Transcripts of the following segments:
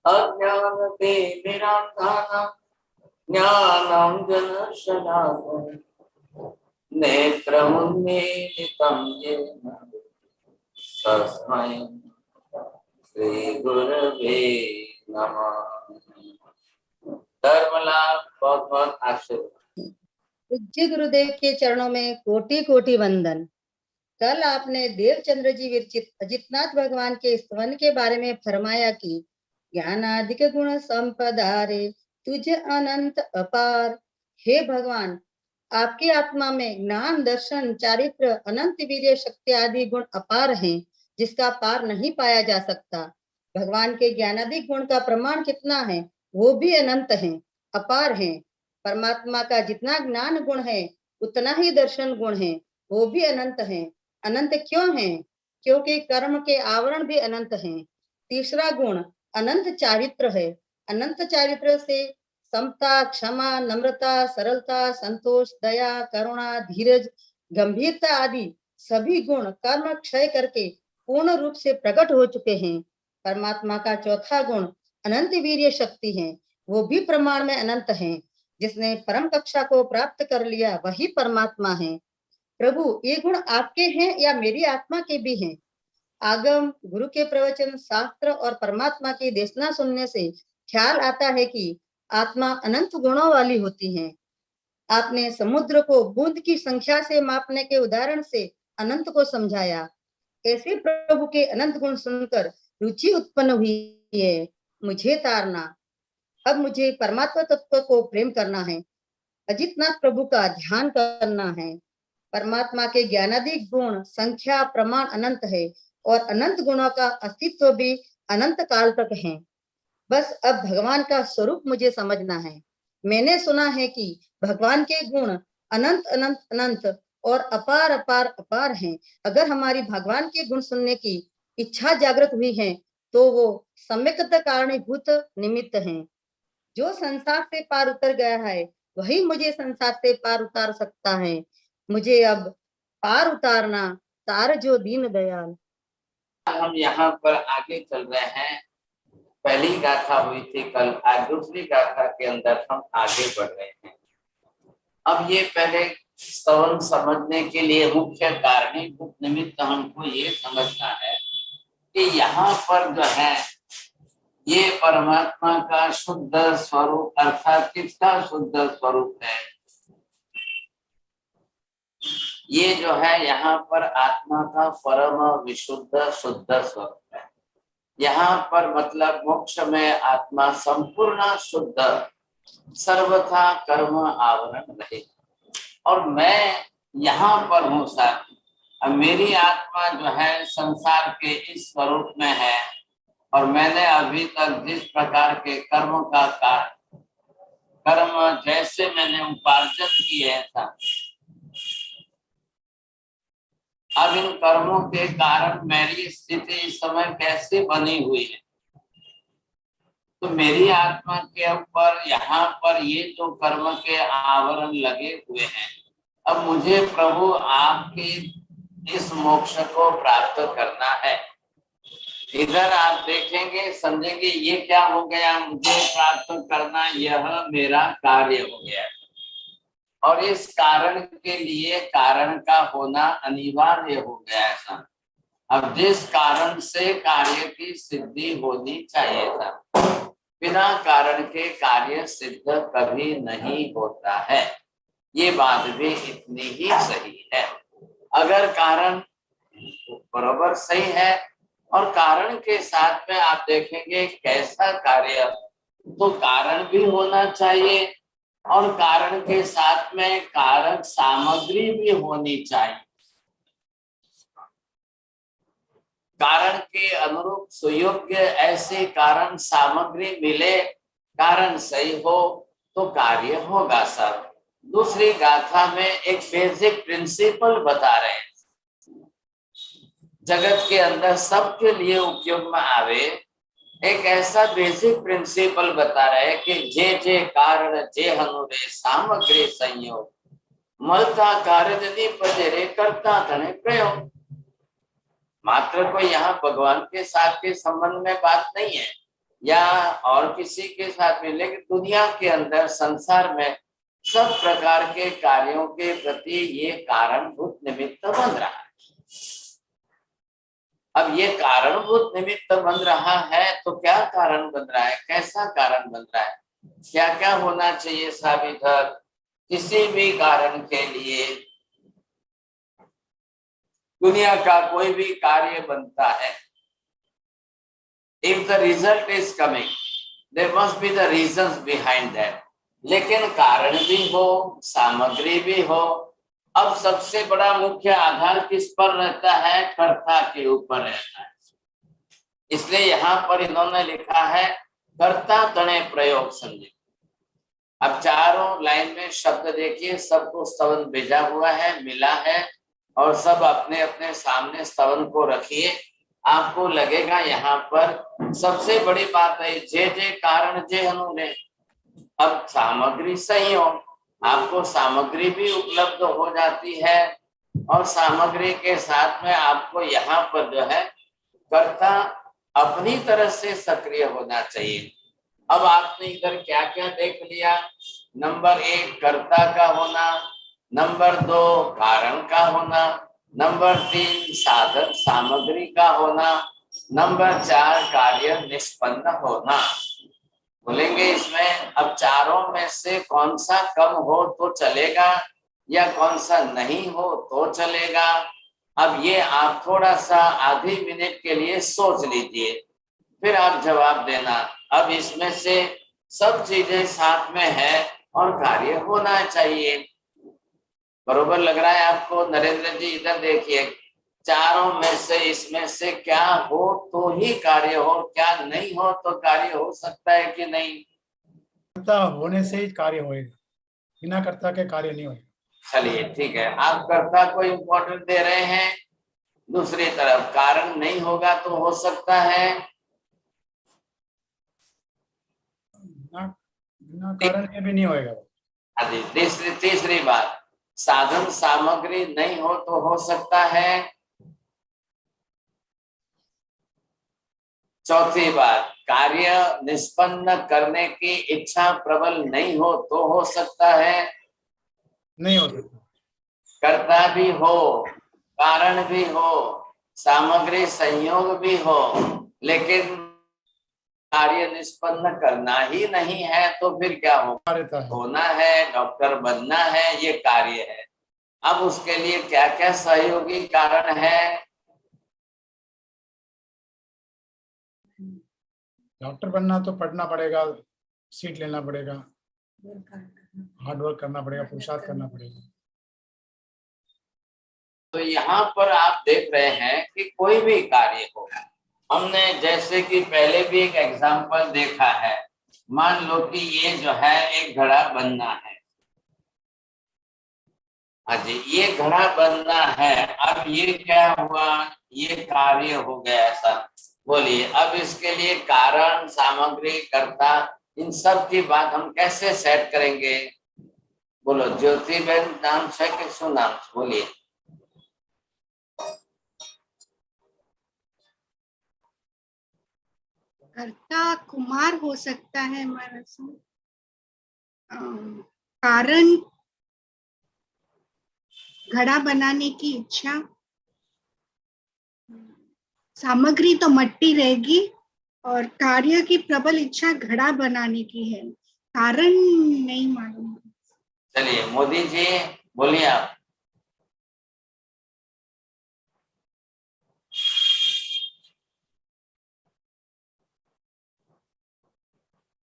अज्ञानतिमिरान्धः ज्ञानाञ्जनशलाकया नेत्रमुन्मीलितं येन तस्मै श्रीगुरवे नमः। धर्मलाल बहुत बहुत आशीर्वाद। पूज्य गुरुदेव के चरणों में कोटि कोटि वंदन। कल आपने देवचंद्र जी विरचित अजितनाथ भगवान के स्तवन के बारे में फरमाया कि ज्ञानाधिक गुण संपदारे तुझ अनंत अपार। हे भगवान, आपकी आत्मा में ज्ञान, दर्शन, चारित्र, अनंत वीर्य, शक्ति आदि गुण अपार हैं, जिसका पार नहीं पाया जा सकता। भगवान के ज्ञानाधिक गुण का प्रमाण कितना है? वो भी अनंत है, अपार है। परमात्मा का जितना ज्ञान गुण है उतना ही दर्शन गुण है, वो भी अनंत है। अनंत क्यों है? क्योंकि कर्म के आवरण भी अनंत हैं। तीसरा गुण अनंत चारित्र है। अनंत चारित्र से समता, क्षमा, नम्रता, सरलता, संतोष, दया, करुणा, धीरज, गंभीरता आदि सभी गुण कर्म क्षय करके पूर्ण रूप से प्रकट हो चुके हैं। परमात्मा का चौथा गुण अनंत वीर्य शक्ति है, वो भी प्रमाण में अनंत है। जिसने परम कक्षा को प्राप्त कर लिया वही परमात्मा है। प्रभु, ये गुण आपके हैं या मेरी आत्मा के भी हैं? आगम, गुरु के प्रवचन, शास्त्र और परमात्मा की देशना सुनने से ख्याल आता है कि आत्मा अनंत गुणों वाली होती है। आपने समुद्र को बूंद की संख्या से मापने के उदाहरण से अनंत को समझाया। ऐसे प्रभु के अनंत गुण सुनकर रुचि उत्पन्न हुई है। मुझे तारना, अब मुझे परमात्मा तत्व को प्रेम करना है, अजितनाथ प्रभु का ध्यान करना है। परमात्मा के ज्ञानाधिक गुण संख्या प्रमाण अनंत है और अनंत गुणों का अस्तित्व भी अनंत काल तक है। बस अब भगवान का स्वरूप मुझे समझना है। मैंने सुना है कि भगवान के गुण अनंत अनंत अनंत और अपार अपार अपार हैं। अगर हमारी भगवान के गुण सुनने की इच्छा जागृत हुई है तो वो सम्यक्त कारणीभूत निमित्त हैं। जो संसार से पार उतर गया है वही मुझे संसार से पार उतार सकता है। मुझे अब पार उतारना, तार जो दीन दयाल। हम यहाँ पर आगे चल रहे हैं। पहली गाथा हुई थी कल, आज दूसरी गाथा के अंदर हम आगे बढ़ रहे हैं। अब ये पहले स्तवन समझने के लिए मुख्य कारणीभूत निमित्त हमको ये समझना है कि यहाँ पर जो है ये परमात्मा का शुद्ध स्वरूप, अर्थात किसका शुद्ध स्वरूप है? ये जो है यहाँ पर आत्मा का परम विशुद्ध शुद्ध स्वरूप है। यहाँ पर मतलब मोक्ष में आत्मा संपूर्ण शुद्ध, सर्वथा कर्म आवरण रहे। और मैं यहाँ पर हूँ सर, अब मेरी आत्मा जो है संसार के इस स्वरूप में है और मैंने अभी तक जिस प्रकार के कर्म का कर्म जैसे मैंने उपार्जन किए था, अब इन कर्मों के कारण मेरी स्थिति इस समय कैसे बनी हुई है, तो मेरी आत्मा के ऊपर यहाँ पर ये जो कर्म के आवरण लगे हुए हैं, अब मुझे प्रभु आपके इस मोक्ष को प्राप्त करना है। इधर आप देखेंगे, समझेंगे ये क्या हो गया, मुझे प्राप्त करना, यह मेरा कार्य हो गया और इस कारण के लिए कारण का होना अनिवार्य हो गया है। अब जिस कारण से कार्य की सिद्धि होनी चाहिए था, बिना कारण के कार्य सिद्ध कभी नहीं होता है। ये बात भी इतनी ही सही है। अगर कारण बराबर सही है और कारण के साथ में आप देखेंगे कैसा कार्य, तो कारण भी होना चाहिए और कारण के साथ में कारक सामग्री भी होनी चाहिए। कारण के अनुरूप सुयोग्य ऐसे कारण सामग्री मिले, कारण सही हो तो कार्य होगा सर। दूसरी गाथा में एक बेसिक प्रिंसिपल बता रहे हैं, जगत के अंदर सबके लिए उपयोग में आवे, एक ऐसा बेसिक प्रिंसिपल बता रहे हैं कि जे जे कारण जे हनुरे सामग्री संयोग मलता कार्य यदि पजेरे करता धने प्रयोग। मात्र कोई यहाँ भगवान के साथ के संबंध में बात नहीं है, या और किसी के साथ भी, लेकिन दुनिया के अंदर संसार में सब प्रकार के कार्यों के प्रति ये कारणभूत निमित्त बन रहा है। अब ये कारणभूत निमित्त बन रहा है तो क्या कारण बन रहा है, कैसा कारण बन रहा है, क्या क्या होना चाहिए साबिधर। किसी भी कारण के लिए दुनिया का कोई भी कार्य बनता है, if the result is coming there must be the reasons behind that, लेकिन कारण भी हो सामग्री भी हो। अब सबसे बड़ा मुख्य आधार किस पर रहता है, कर्ता के ऊपर रहता है। इसलिए यहाँ पर इन्होंने लिखा है कर्ता तणे प्रयोग समझे। अब चारों लाइन में शब्द देखिए, सबको स्तवन भेजा हुआ है, मिला है, और सब अपने अपने सामने स्तवन को रखिए। आपको लगेगा यहाँ पर सबसे बड़ी बात है जे जे कारण जे अनुने। अब सामग्री सही हो, आपको सामग्री भी उपलब्ध हो जाती है, और सामग्री के साथ में आपको यहाँ पर जो है कर्ता अपनी तरह से सक्रिय होना चाहिए। अब आपने इधर क्या क्या देख लिया, नंबर 1 कर्ता का होना, नंबर 2 कारण का होना, नंबर 3 साधन सामग्री का होना, नंबर 4 कार्य निष्पन्न होना। बोलेंगे इसमें अब चारों में से कौन सा कम हो तो चलेगा या कौन सा नहीं हो तो चलेगा। अब ये आप थोड़ा सा आधी मिनट के लिए सोच लीजिए, फिर आप जवाब देना। अब इसमें से सब चीजें साथ में है और कार्य होना चाहिए। बरोबर लग रहा है आपको? नरेंद्र जी इधर देखिए, चारों में से इसमें से क्या हो तो ही कार्य हो, क्या नहीं हो तो कार्य हो सकता है कि नहीं? कर्ता होने से ही कार्य होएगा, बिना कर्ता के कार्य नहीं होगा। चलिए ठीक है, आप कर्ता को इम्पोर्टेंट दे रहे हैं। दूसरी तरफ कारण नहीं होगा तो हो सकता है बिना कारण के भी नहीं होएगा। तीसरी बात, साधन सामग्री नहीं हो तो हो सकता है। चौथी बात, कार्य निष्पन्न करने की इच्छा प्रबल नहीं हो तो हो सकता है। नहीं हो सकता। कर्ता भी हो, कारण भी हो, सामग्री संयोग भी हो, लेकिन कार्य निष्पन्न करना ही नहीं है तो फिर क्या होगा? होना है, डॉक्टर बनना है, ये कार्य है। अब उसके लिए क्या क्या सहयोगी कारण है? डॉक्टर बनना तो पढ़ना पड़ेगा, सीट लेना पड़ेगा, हार्ड वर्क करना पड़ेगा, पुरुषार्थ करना पड़ेगा। तो यहाँ पर आप देख रहे हैं कि कोई भी कार्य हो, हमने जैसे कि पहले भी एक एग्जांपल देखा है। मान लो कि ये जो है एक घड़ा बनना है। हाँ जी, ये घड़ा बनना है। अब ये क्या हुआ, ये कार्य हो गया ऐसा। बोलिए अब इसके लिए कारण सामग्री कर्ता इन सब की बात हम कैसे सेट करेंगे? बोलो, ज्योति बहन नाम है कि शु नाम? बोलिए। कर्ता कुमार हो सकता है हमारा कारण घड़ा बनाने की इच्छा, सामग्री तो मट्टी रहेगी और कार्य की प्रबल इच्छा घड़ा बनाने की है, कारण नहीं मालूम। चलिए मोदी जी बोलिए आप।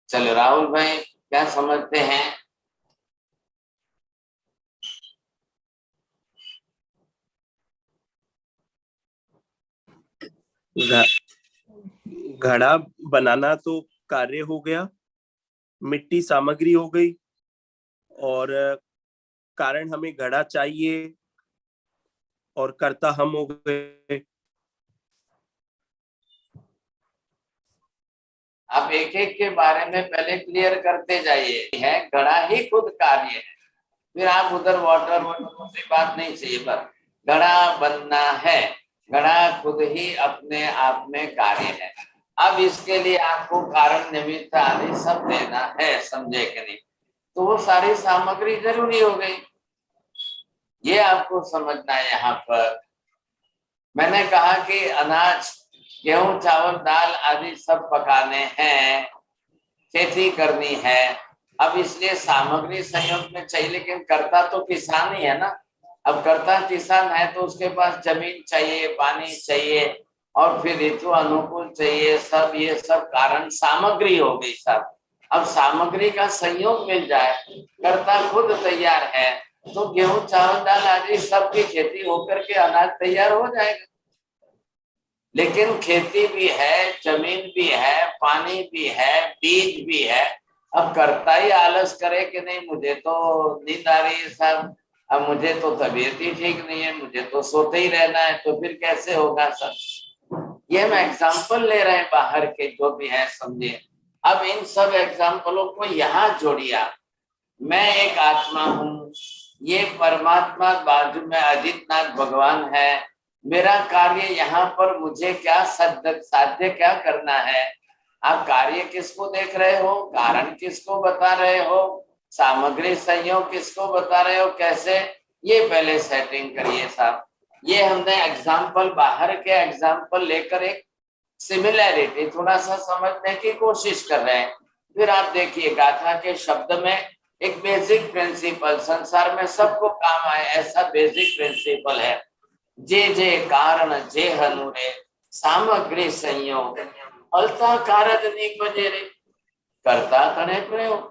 चलो राहुल भाई क्या समझते हैं? घड़ा बनाना तो कार्य हो गया, मिट्टी सामग्री हो गई, और कारण हमें घड़ा चाहिए, और कर्ता हम हो गए। आप एक एक के बारे में पहले क्लियर करते जाइए। है घड़ा ही खुद कार्य है, फिर आप उधर वाटर दूसरी बात नहीं चाहिए। बस घड़ा बनना है, घड़ा खुद ही अपने आप में कार्य है। अब इसके लिए आपको कारण निमित्त आदि सब देना है, समझे कि नहीं? तो वो सारी सामग्री जरूरी हो गई, ये आपको समझना है। यहाँ पर मैंने कहा कि अनाज, गेहूं, चावल, दाल आदि सब पकाने हैं, खेती करनी है। अब इसलिए सामग्री संयोग में चाहिए, लेकिन करता तो किसान ही है ना। अब करता किसान है तो उसके पास जमीन चाहिए, पानी चाहिए, और फिर ऋतु अनुकूल चाहिए, सब ये सब कारण सामग्री हो गई सब। अब सामग्री का संयोग मिल जाए, करता खुद तैयार है, तो गेहूं, चावल, दाल आदि सबकी खेती होकर के अनाज तैयार हो जाएगा। लेकिन खेती भी है, जमीन भी है, पानी भी है, बीज भी है। अब करता ही आलस करे कि नहीं, मुझे तो नींद आ रही है साहब, अब मुझे तो तबीयत ही ठीक नहीं है, मुझे तो सोते ही रहना है, तो फिर कैसे होगा सब? ये हम एग्जाम्पल ले रहे हैं बाहर के जो भी है, समझिए। अब इन सब एग्जाम्पलों को यहाँ जोड़िया। मैं एक आत्मा हूँ, ये परमात्मा बाजू में अजितनाथ भगवान है। मेरा कार्य यहाँ पर मुझे क्या साध्य क्या करना है? आप कार्य किसको देख रहे हो, कारण किसको बता रहे हो, सामग्री संयोग किसको बता रहे हो, कैसे? ये पहले सेटिंग करिए साहब। ये हमने एग्जाम्पल, बाहर के एग्जाम्पल लेकर एक सिमिलैरिटी थोड़ा सा समझने की कोशिश कर रहे हैं। फिर आप देखिए गाथा के शब्द में एक बेसिक प्रिंसिपल, संसार में सबको काम आए ऐसा बेसिक प्रिंसिपल है। जे जे कारण जे हनुरे सामग्री संयोग फलता कारक निपजे रे, करता तने प्रयोग।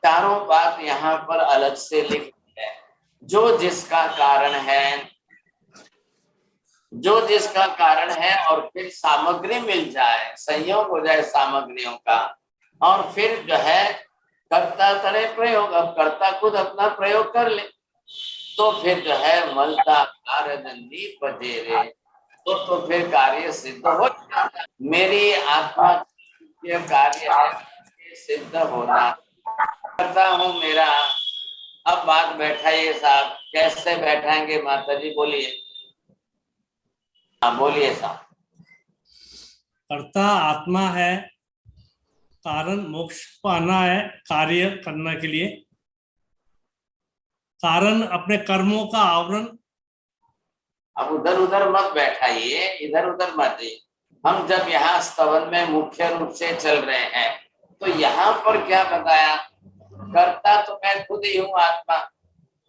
चारों बात यहाँ पर अलग से लिखी है। जो जिसका कारण है, जो जिसका कारण है, और फिर सामग्री मिल जाए, संयोग हो जाए सामग्रियों का, और फिर जो है कर्ता तने प्रयोग। अब कर्ता खुद अपना प्रयोग कर ले, तो फिर जो है मलता कारक निपजे रे, तो फिर कार्य सिद्ध हो जाता। मेरी आत्मा के कार्य है सिद्ध होना, करता हूँ मेरा। अब बात बैठाइए साहब, कैसे बैठाएंगे माता जी, बोलिए। हाँ बोलिए साहब। कर्ता आत्मा है, कारण मोक्ष पाना है, कार्य करने के लिए। कारण अपने कर्मों का आवरण। अब उधर उधर मत बैठाइए, इधर उधर मत जाइए। हम जब यहाँ स्तवन में मुख्य रूप से चल रहे हैं, तो यहाँ पर क्या बताया? करता तो मैं खुद ही हूँ आत्मा,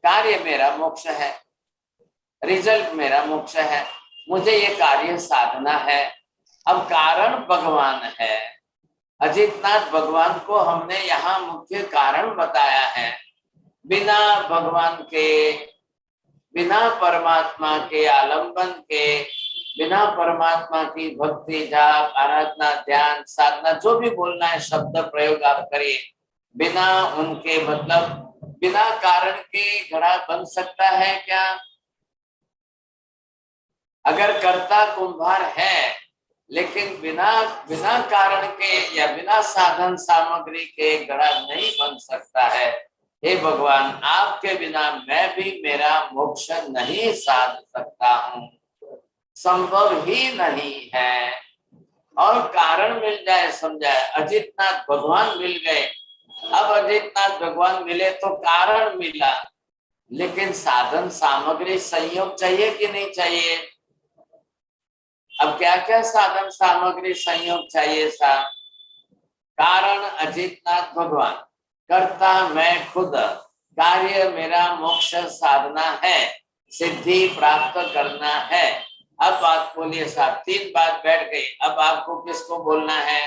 कार्य मेरा मोक्ष है, रिजल्ट मेरा मोक्ष है, मुझे ये कार्य साधना है। अब कारण भगवान है, अजितनाथ भगवान को हमने यहाँ मुख्य कारण बताया है। बिना भगवान के, बिना परमात्मा के आलंबन के, बिना परमात्मा की भक्ति, जाप, आराधना, ध्यान, साधना, जो भी बोलना है शब्द प्रयोग आप करिए, बिना उनके, मतलब बिना कारण के घड़ा बन सकता है क्या? अगर कर्ता कुंभार है, लेकिन बिना कारण के या बिना साधन सामग्री के घड़ा नहीं बन सकता है। हे भगवान, आपके बिना मैं भी मेरा मोक्ष नहीं साध सकता हूँ, संभव ही नहीं है। और कारण मिल जाए, समझाए, अजितनाथ भगवान मिल गए। अब अजितनाथ भगवान मिले तो कारण मिला, लेकिन साधन सामग्री संयोग चाहिए कि नहीं चाहिए? अब क्या क्या साधन सामग्री संयोग चाहिए साहब? कारण अजितनाथ भगवान, कर्ता मैं खुद, कार्य मेरा मोक्ष साधना है, सिद्धि प्राप्त करना है। अब बात बोलिए साहब, तीन बात बैठ गई। अब आपको किसको बोलना है?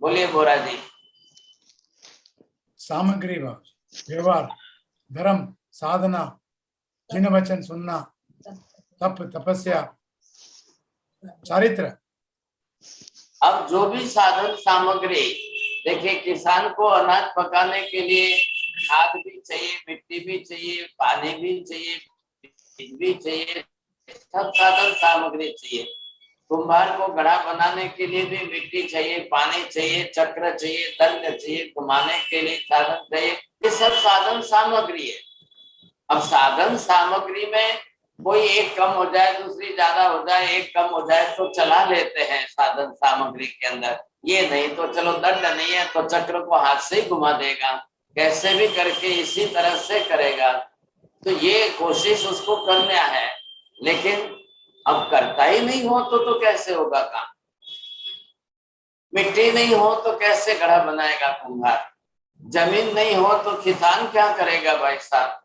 बोलिए बोरा जी। सामग्री व व्यवहार, धर्म, साधना, जिन वचन सुनना, तप, तपस्या, चारित्र। अब जो भी साधन सामग्री, देखिए किसान को अनाज पकाने के लिए खाद भी चाहिए, मिट्टी भी चाहिए, पानी भी चाहिए, बीज भी चाहिए, सब साधन सामग्री चाहिए। कुम्हार को घड़ा बनाने के लिए भी मिट्टी चाहिए, पानी चाहिए, चक्र चाहिए, दंड चाहिए, घुमाने के लिए साधन चाहिए। ये सब साधन सामग्री है। अब साधन सामग्री में कोई एक कम हो जाए, दूसरी ज्यादा हो जाए, एक कम हो जाए तो चला लेते हैं साधन सामग्री के अंदर। ये नहीं तो चलो दंड नहीं है तो चक्र को हाथ से ही घुमा देगा, कैसे भी करके इसी तरह से करेगा। तो ये कोशिश उसको करना है, लेकिन अब करता ही नहीं हो तो कैसे होगा काम। मिट्टी नहीं हो तो कैसे घड़ा बनाएगा कुम्हार, जमीन नहीं हो तो किसान क्या करेगा भाई साहब।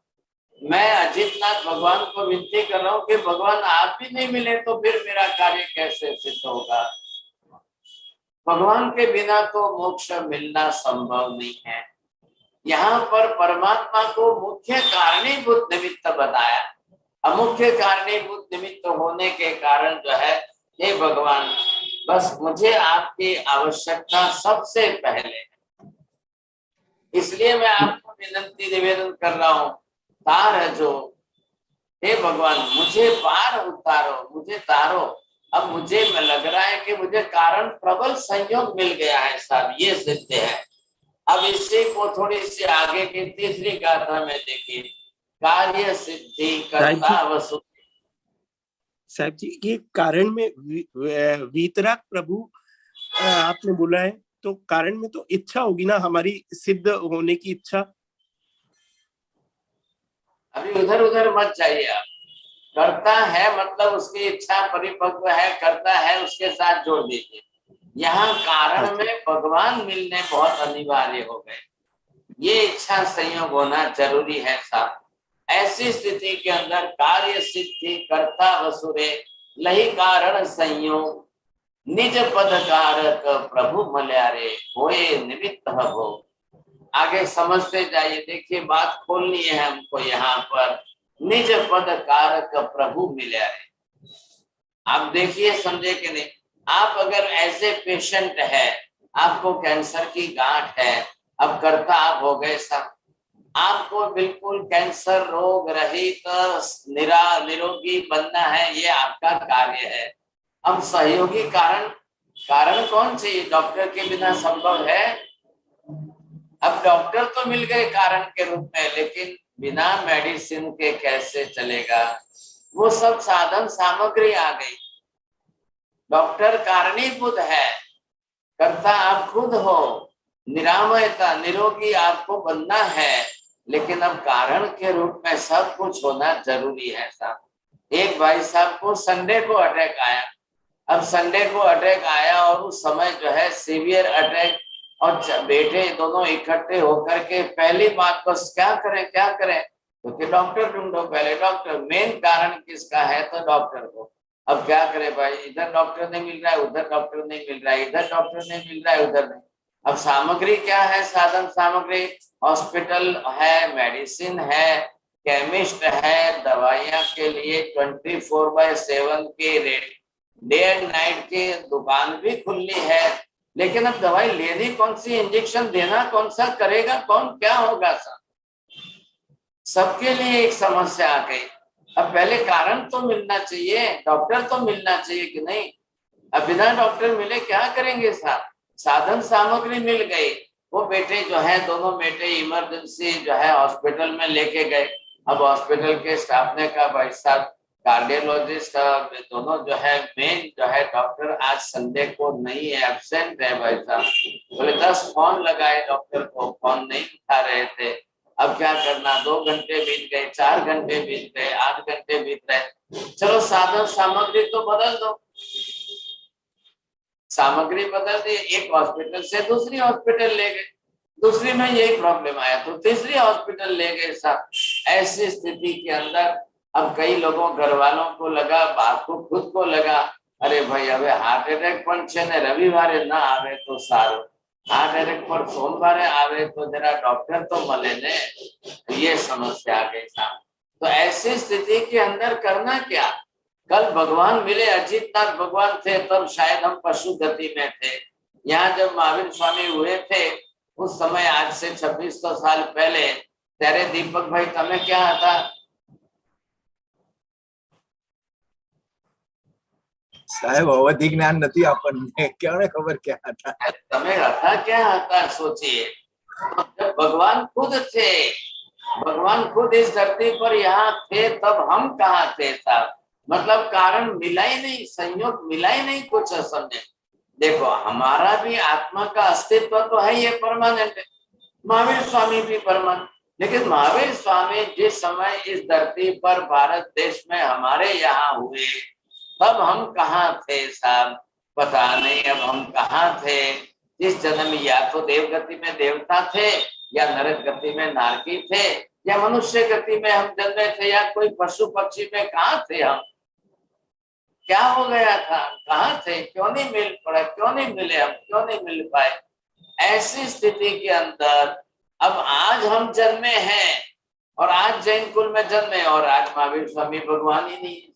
मैं अजितनाथ भगवान को विनती कर रहा हूँ कि भगवान आप ही नहीं मिले तो फिर मेरा कार्य कैसे सिद्ध होगा। भगवान के बिना तो मोक्ष मिलना संभव नहीं है। यहाँ पर परमात्मा को मुख्य कारणीभूत निमित्त बताया। अमुख्य कारणीभूत निमित्त होने के कारण जो है, हे भगवान बस मुझे आपकी आवश्यकता सबसे पहले है, इसलिए मैं आपको विनती निवेदन कर रहा हूँ, तार है जो, हे भगवान मुझे पार उतारो, मुझे तारो। अब मुझे लग रहा है कि मुझे कारण प्रबल संयोग मिल गया है साहब, ये सिद्ध है। अब इसी को थोड़ी सी आगे की तीसरी गाथा में देखिए, कार्य सिद्धि कर्ता वसु। साहब जी, ये कारण में वीतराग प्रभु आपने बोला है, तो कारण में तो इच्छा होगी ना, हमारी सिद्ध होने की इच्छा। अभी उधर उधर मत जाइए आप। करता है मतलब उसकी इच्छा परिपक्व है, करता है उसके साथ जोड़ दीजिए। यहाँ कारण में भगवान मिलने बहुत अनिवार्य हो गए, ये इच्छा संयोग होना जरूरी है साहब। ऐसी स्थिति के अंदर कार्य सिद्धि कर्ता वसुरे लही कारण संयोग निज पद कारक प्रभु मल्यारे होए निमित्त हो। आगे समझते जाइए, देखिए बात खोलनी है हमको यहाँ पर। निज पद कारक प्रभु मल्यारे, आप देखिए समझे कि नहीं। आप अगर ऐसे पेशेंट है, आपको कैंसर की गांठ है, अब करता आप हो गए सब, आपको बिल्कुल कैंसर रोग रहित निरोगी बनना है, ये आपका कार्य है। अब सहयोगी कारण कौन चाहिए, डॉक्टर के बिना संभव है। अब डॉक्टर तो मिल गए कारण के रूप में, लेकिन बिना मेडिसिन के कैसे चलेगा। वो सब साधन सामग्री आ गई। डॉक्टर कारणीभूत है, कर्ता आप खुद हो, निरामयता निरोगी आपको बनना है, लेकिन अब कारण के रूप में सब कुछ होना जरूरी है साहब। एक भाई साहब को संडे को अटैक आया। अब संडे को अटैक आया और उस समय जो है सीवियर अटैक, और बेटे दोनों इकट्ठे होकर के पहली बात बस क्या करें क्योंकि डॉक्टर ढूंढो, पहले डॉक्टर। मेन कारण किसका है तो डॉक्टर को। अब क्या करे भाई, इधर डॉक्टर नहीं मिल रहा है, उधर डॉक्टर नहीं मिल रहा है, इधर डॉक्टर नहीं मिल रहा है, उधर नहीं। अब सामग्री क्या है, साधन सामग्री हॉस्पिटल है, मेडिसिन है, केमिस्ट है, दवाइयां के लिए 24/7 की डे एंड नाइट की दुकान भी खुली है। लेकिन अब दवाई लेनी कौन सी, इंजेक्शन देना कौन सा, करेगा कौन, क्या होगा सब, सबके लिए एक समस्या आ गई। अब पहले कारण तो मिलना चाहिए, डॉक्टर तो मिलना चाहिए कि नहीं। अब बिना डॉक्टर मिले क्या करेंगे साहब। साधन सामग्री मिल गई, वो बेटे जो है, दोनों बेटे इमरजेंसी जो है हॉस्पिटल में लेके गए। अब हॉस्पिटल के स्टाफ ने कहा भाई साहब कार्डियोलॉजिस्ट दोनों जो है, मेन जो है डॉक्टर आज संडे को नहीं है, एब्सेंट है भाई साहब। बोले 10 फोन लगाए डॉक्टर को, फोन नहीं उठा रहे थे। अब क्या करना, 2 घंटे बीत गए, 4 घंटे बीत गए, 8 घंटे बीत गए। चलो साधन सामग्री तो बदल दो। सामग्री बदल दी, एक हॉस्पिटल से दूसरी हॉस्पिटल ले गए, दूसरी में यही प्रॉब्लम आया तो तीसरी हॉस्पिटल ले गए साहब। ऐसी स्थिति के अंदर अब कई लोगों घर वालों को लगा, बाप को खुद को लगा, अरे भाई હવે હાર્ટ એટેક પણ છે ને રવિવારે ના આવે તો સારું, હાર્ટ એટેક પર સોમવારે આવે તો જરા ડોક્ટર તો મળે ને, ये समस्या आ गई साहब। तो ऐसी स्थिति के अंदर करना क्या। कल भगवान मिले, अजितनाथ भगवान थे, तब शायद हम पशु गति में थे। यहाँ जब महावीर स्वामी हुए थे उस समय, आज से 2600 साल पहले, ત્યારે दीपक भाई તમે क्या હતા। સાહેબ અવધિ જ્ઞાન નથી આપણને, ક્યારે ખબર ક્યાં હતા। તમે હતા क्या હતા सोचिए। जब भगवान खुद थे भगवान खुद इस धरती पर यहाँ थे, तब हम कहाँ थे साहब? मतलब कारण मिला ही नहीं, संयोग मिला ही नहीं कुछ समझे। देखो हमारा भी आत्मा का अस्तित्व तो है, ये परमानेंट है। महावीर स्वामी भी परमानेंट, लेकिन महावीर स्वामी जिस समय इस धरती पर भारत देश में हमारे यहाँ हुए, तब हम कहाँ थे साहब? पता नहीं अब हम कहाँ थे। इस जन्म या तो देवगति में देवता थे, या नरक गति में नारकी थे, या मनुष्य गति में हम जन्मे थे, या कोई पशु पक्षी में कहाँ थे हम? क्या हो गया था? कहाँ थे? क्यों नहीं मिल पड़ा? क्यों नहीं मिले हम? क्यों नहीं मिल पाए? ऐसी स्थिति के अंदर अब आज हम जन्मे हैं, और आज जैन कुल में जन्मे, और आज महावीर स्वामी भगवान ही नहीं है।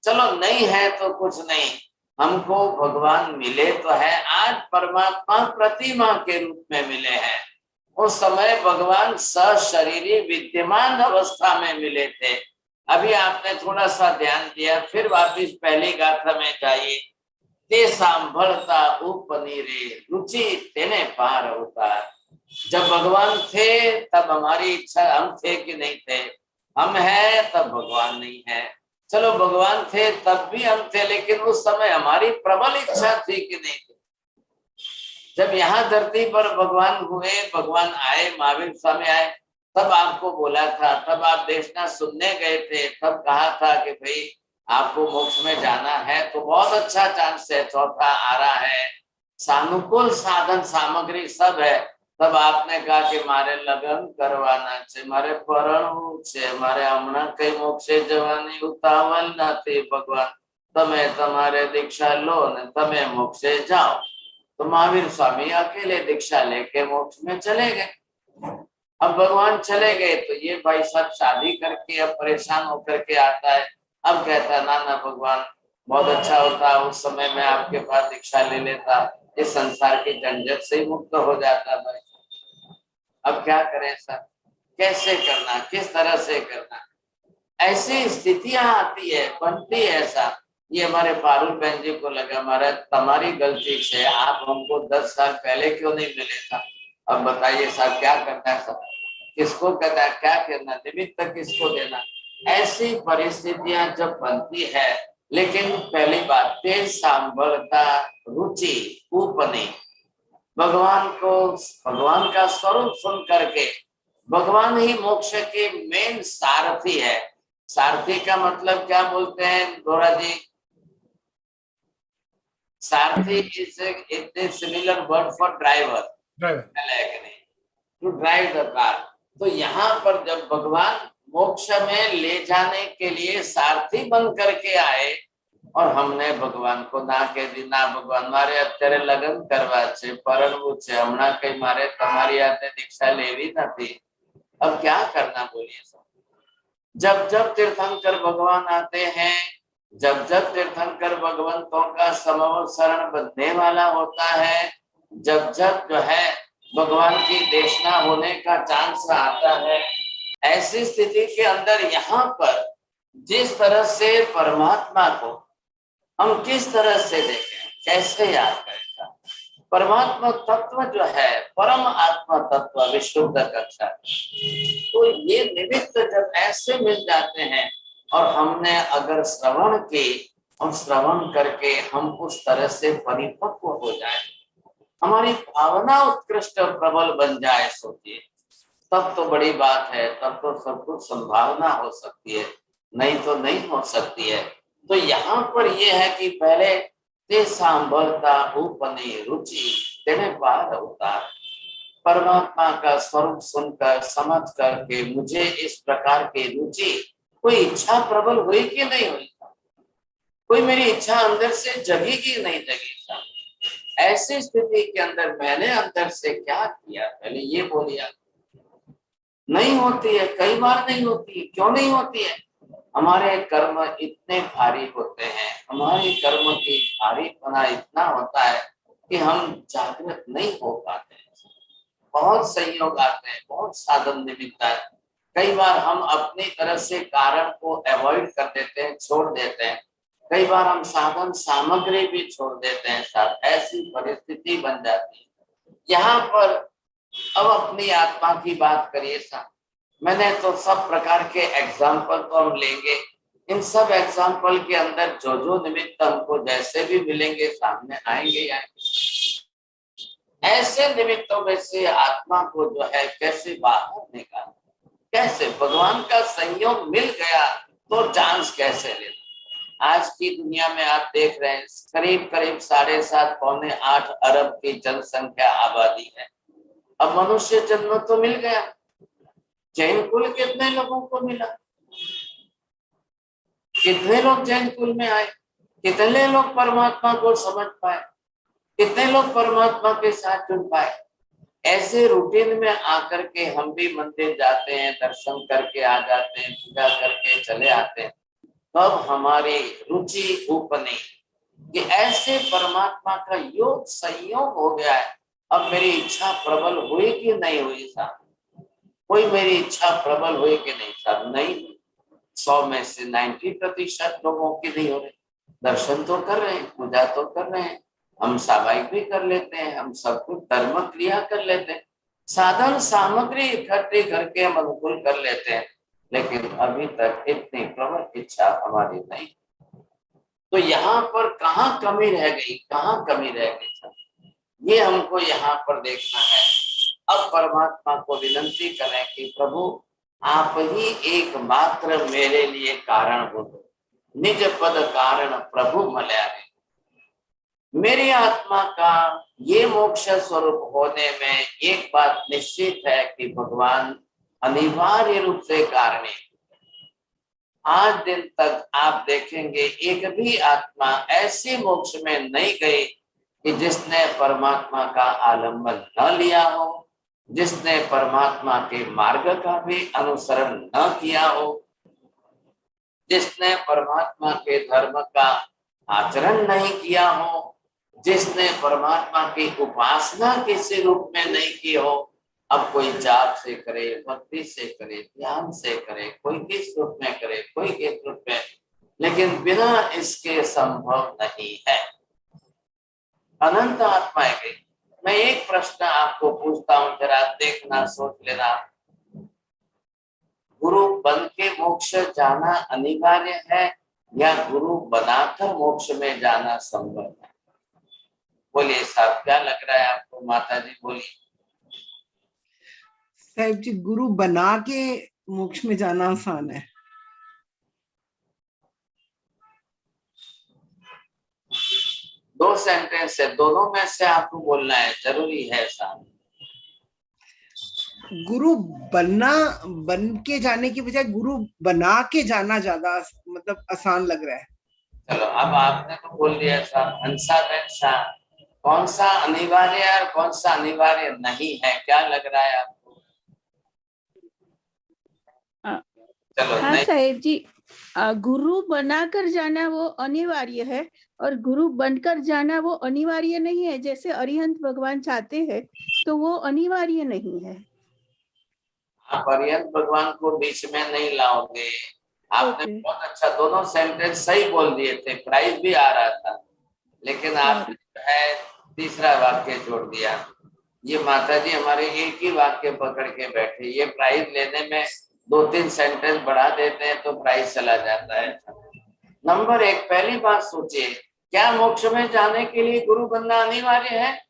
चलो नहीं है तो कुछ नहीं, हमको भगवान मिले तो है। आज परमात्मा प्रतिमा के रूप में मिले हैं, उस समय भगवान सशरीरी विद्यमान अवस्था में मिले थे। अभी आपने थोड़ा सा ध्यान दिया, फिर वापिस पहली गाथा में जाइए। ते सांभळता उपनीरे रुचि तेने पार अवतार। जब भगवान थे तब हमारी इच्छा, हम थे कि नहीं थे? हम हैं तब भगवान नहीं है। चलो भगवान थे तब भी हम थे, लेकिन उस समय हमारी प्रबल इच्छा थी कि नहीं थी? जब यहाँ धरती पर भगवान हुए, भगवान आए, महावीर स्वामी आए, तब आपको बोला था, तब आप देशना सुनने गए थे, तब कहा था कि भाई आपको मोक्ष में जाना है तो बहुत अच्छा चांस है, चौथा आ रहा है, सानुकूल साधन सामग्री सब है। तब आपने कहा कि मारे लगन करवाना है, मारे परણવું છે, मारे હમણાં કઈ મોક્ષે જવાની ઉતાવળ નથી ભગવાન, તમે તમારે दीक्षा लो ने તમે मोक्षे जाओ। तो महावीर स्वामी अकेले दीक्षा लेके मोक्ष में चले गए। अब भगवान चले गए तो ये भाई सब शादी करके अब परेशान होकर के आता है। अब कहता है ना ना भगवान, बहुत अच्छा होता उस समय में आपके पास दीक्षा ले लेता, इस संसार की झंझट से ही मुक्त हो जाता भाई। अब क्या करें सर, कैसे करना, किस तरह से करना? ऐसी स्थितियां आती है, बनती है ऐसा। ये हमारे पारुल बहन जी को लगा महाराज तुम्हारी गलती से आप हमको 10 साल पहले क्यों नहीं मिले था। अब बताइए साहब क्या करना है, सब किसको कहना है, क्या करना, निमित्त किसको देना? ऐसी परिस्थितियां जब बनती है, लेकिन पहली बात ते सांभळता रुचि उपने, भगवान को, भगवान का स्वरूप सुन करके, भगवान ही मोक्ष के मेन सारथी है। सारथी का मतलब क्या बोलते हैं दोरा जी? सारथी is a similar word for driver, to drive the car. तो यहाँ पर जब भगवान मोक्ष में ले जाने के लिए सारथी बन करके आए, और हमने भगवान को ना कह दी, ना भगवान मारे અત્યારે લગ્ન કરવા છે, પરણવું છે, હમણાં કઈ મારે તમારી હાથે दीक्षा लेवी નથી। अब क्या करना बोलिए सब? जब जब तीर्थंकर भगवान आते हैं, जब जब तीर्थंकर भगवंतों का समव शरण बनने वाला होता है, जब जब जो है भगवान की देशना होने का चांस आता है, ऐसी स्थिति के अंदर यहाँ पर जिस तरह से परमात्मा को हम किस तरह से देखें, कैसे याद करें? परमात्मा तत्व जो है, परम आत्मा तत्व विशुद्ध कक्षा, तो ये निमित्त जब ऐसे मिल जाते हैं, और हमने अगर श्रवण की और श्रवण करके हम उस तरह से परिपक्व हो जाए, हमारी भावना उत्कृष्ट प्रबल बन जाए, सोचिए तब तो बड़ी बात है, तब तो सब कुछ संभावना हो सकती है, नहीं तो नहीं हो सकती है। तो यहाँ पर यह है कि पहले ते सांभळता उपने रुचि तेने पार अवतार, परमात्मा का स्वरूप सुनकर समझ करके मुझे इस प्रकार की रुचि, कोई इच्छा प्रबल हुई कि नहीं हुई? कोई मेरी इच्छा अंदर से जगी कि नहीं जगी? ऐसी स्थिति के अंदर मैंने अंदर से क्या किया, पहले ये बोलिए। नहीं होती है, कई बार नहीं होती है। क्यों नहीं होती है? हमारे कर्म इतने भारी होते हैं, हमारे कर्म की भारीपना इतना होता है कि हम जागृत नहीं हो पाते। बहुत संयोग आते हैं, बहुत साधन निमित्त है। कई बार हम अपनी तरफ से कारण को अवॉइड कर देते हैं, छोड़ देते हैं। कई बार हम साधन सामग्री भी छोड़ देते हैं साथ, ऐसी परिस्थिति बन जाती है। यहाँ पर अब अपनी आत्मा की बात करिए साहब। मैंने तो सब प्रकार के एग्जाम्पल तो हम लेंगे, इन सब एग्जाम्पल के अंदर जो जो निमित्त हमको जैसे भी मिलेंगे सामने आएंगे ही आएंगे। ऐसे निमित्तों में से आत्मा को जो है कैसे बाहर निकालना, कैसे भगवान का संयोग मिल गया तो चांस कैसे लेना। आज की दुनिया में आप देख रहे हैं करीब करीब 7.5 पौने 8 अरब की जनसंख्या आबादी है। अब मनुष्य जन्म तो मिल गया, जैन कुल कितने लोगों को मिला, कितने लोग जैन कुल में आए, कितने लोग परमात्मा को समझ पाए, कितने लोग परमात्मा के साथ जुड़ पाए। ऐसे रूटीन में आकर के हम भी मंदिर जाते हैं, दर्शन करके आ जाते हैं, पूजा करके चले आते हैं, तब हमारी रुचि उपनी कि ऐसे परमात्मा का योग संयोग हो गया है। अब मेरी इच्छा प्रबल हुई कि नहीं हुई साहब? कोई मेरी इच्छा प्रबल हुई कि नहीं साहब? नहीं। 100 में से 90% लोगों की नहीं हो रही। दर्शन तो कर रहे हैं, पूजा तो कर रहे हैं, हम सामायिक भी कर लेते हैं, हम सब कुछ धर्म क्रिया कर लेते हैं, साधन सामग्री इकट्ठी करके हम अनुकूल कर लेते हैं, लेकिन अभी तक इतनी प्रबल इच्छा हमारी नहीं। तो यहाँ पर कहाँ कमी रह गई, कहाँ कमी रह गई सर? ये हमको यहाँ पर देखना है। अब परमात्मा को विनंती करें कि प्रभु आप ही एकमात्र मेरे लिए कारण हो दो, निज पद कारण प्रभु मलयारे। मेरी आत्मा का ये मोक्ष स्वरूप होने में एक बात निश्चित है कि भगवान अनिवार्य रूप से कारण है। आज दिन तक आप देखेंगे एक भी आत्मा ऐसी मोक्ष में नहीं गई कि जिसने परमात्मा का आलंबन न लिया हो, जिसने परमात्मा के मार्ग का भी अनुसरण न किया हो, जिसने परमात्मा के धर्म का आचरण नहीं किया हो, जिसने परमात्मा की उपासना किसी रूप में नहीं की हो। अब कोई जाप से करे, भक्ति से करे, ध्यान से करे, कोई किस रूप में करे, कोई किस रूप में, लेकिन बिना इसके संभव नहीं है। अनंत आत्माएं गई। मैं एक प्रश्न आपको पूछता हूं, जरा देखना, सोच लेना। गुरु बन के मोक्ष जाना अनिवार्य है या गुरु बनाकर मोक्ष में जाना संभव है? बोलिए साहब, क्या लग रहा है आपको? माता जी बोलिए। साहब जी, गुरु बना के मोक्ष में जाना आसान है। दो सेंटेंस है, दोनों में से आपको बोलना है, जरूरी है साहब। गुरु बनना, बन के जाने की बजाय गुरु बना के जाना ज्यादा मतलब आसान लग रहा है। चलो, अब आपने तो बोल दिया साहब। हंसा बहन शाह, कौन सा अनिवार्य है और कौन सा अनिवार्य नहीं है, क्या लग रहा है आपको? चलो, हाँ नहीं। साहेब जी, गुरु बनाकर जाना वो अनिवार्य है और गुरु बनकर जाना वो अनिवार्य नहीं है। जैसे अरिहंत भगवान चाहते हैं तो वो अनिवार्य नहीं है। आप अरिहंत भगवान को बीच में नहीं लाओगे। आपने बहुत अच्छा दोनों सेंटेंस सही बोल दिए थे, प्राइज भी आ रहा था, लेकिन आपने जो है तीसरा वाक्य जोड़ दिया। ये माता जी हमारे एक ही वाक्य पकड़ के बैठे, ये प्राइज लेने में 2-3 सेंटेंस बढ़ा देते हैं तो प्राइज चला जाता है। नंबर 1, पहली बात सोचिए, क्या मोक्ष में जाने के लिए गुरु बनना अनिवार्य है?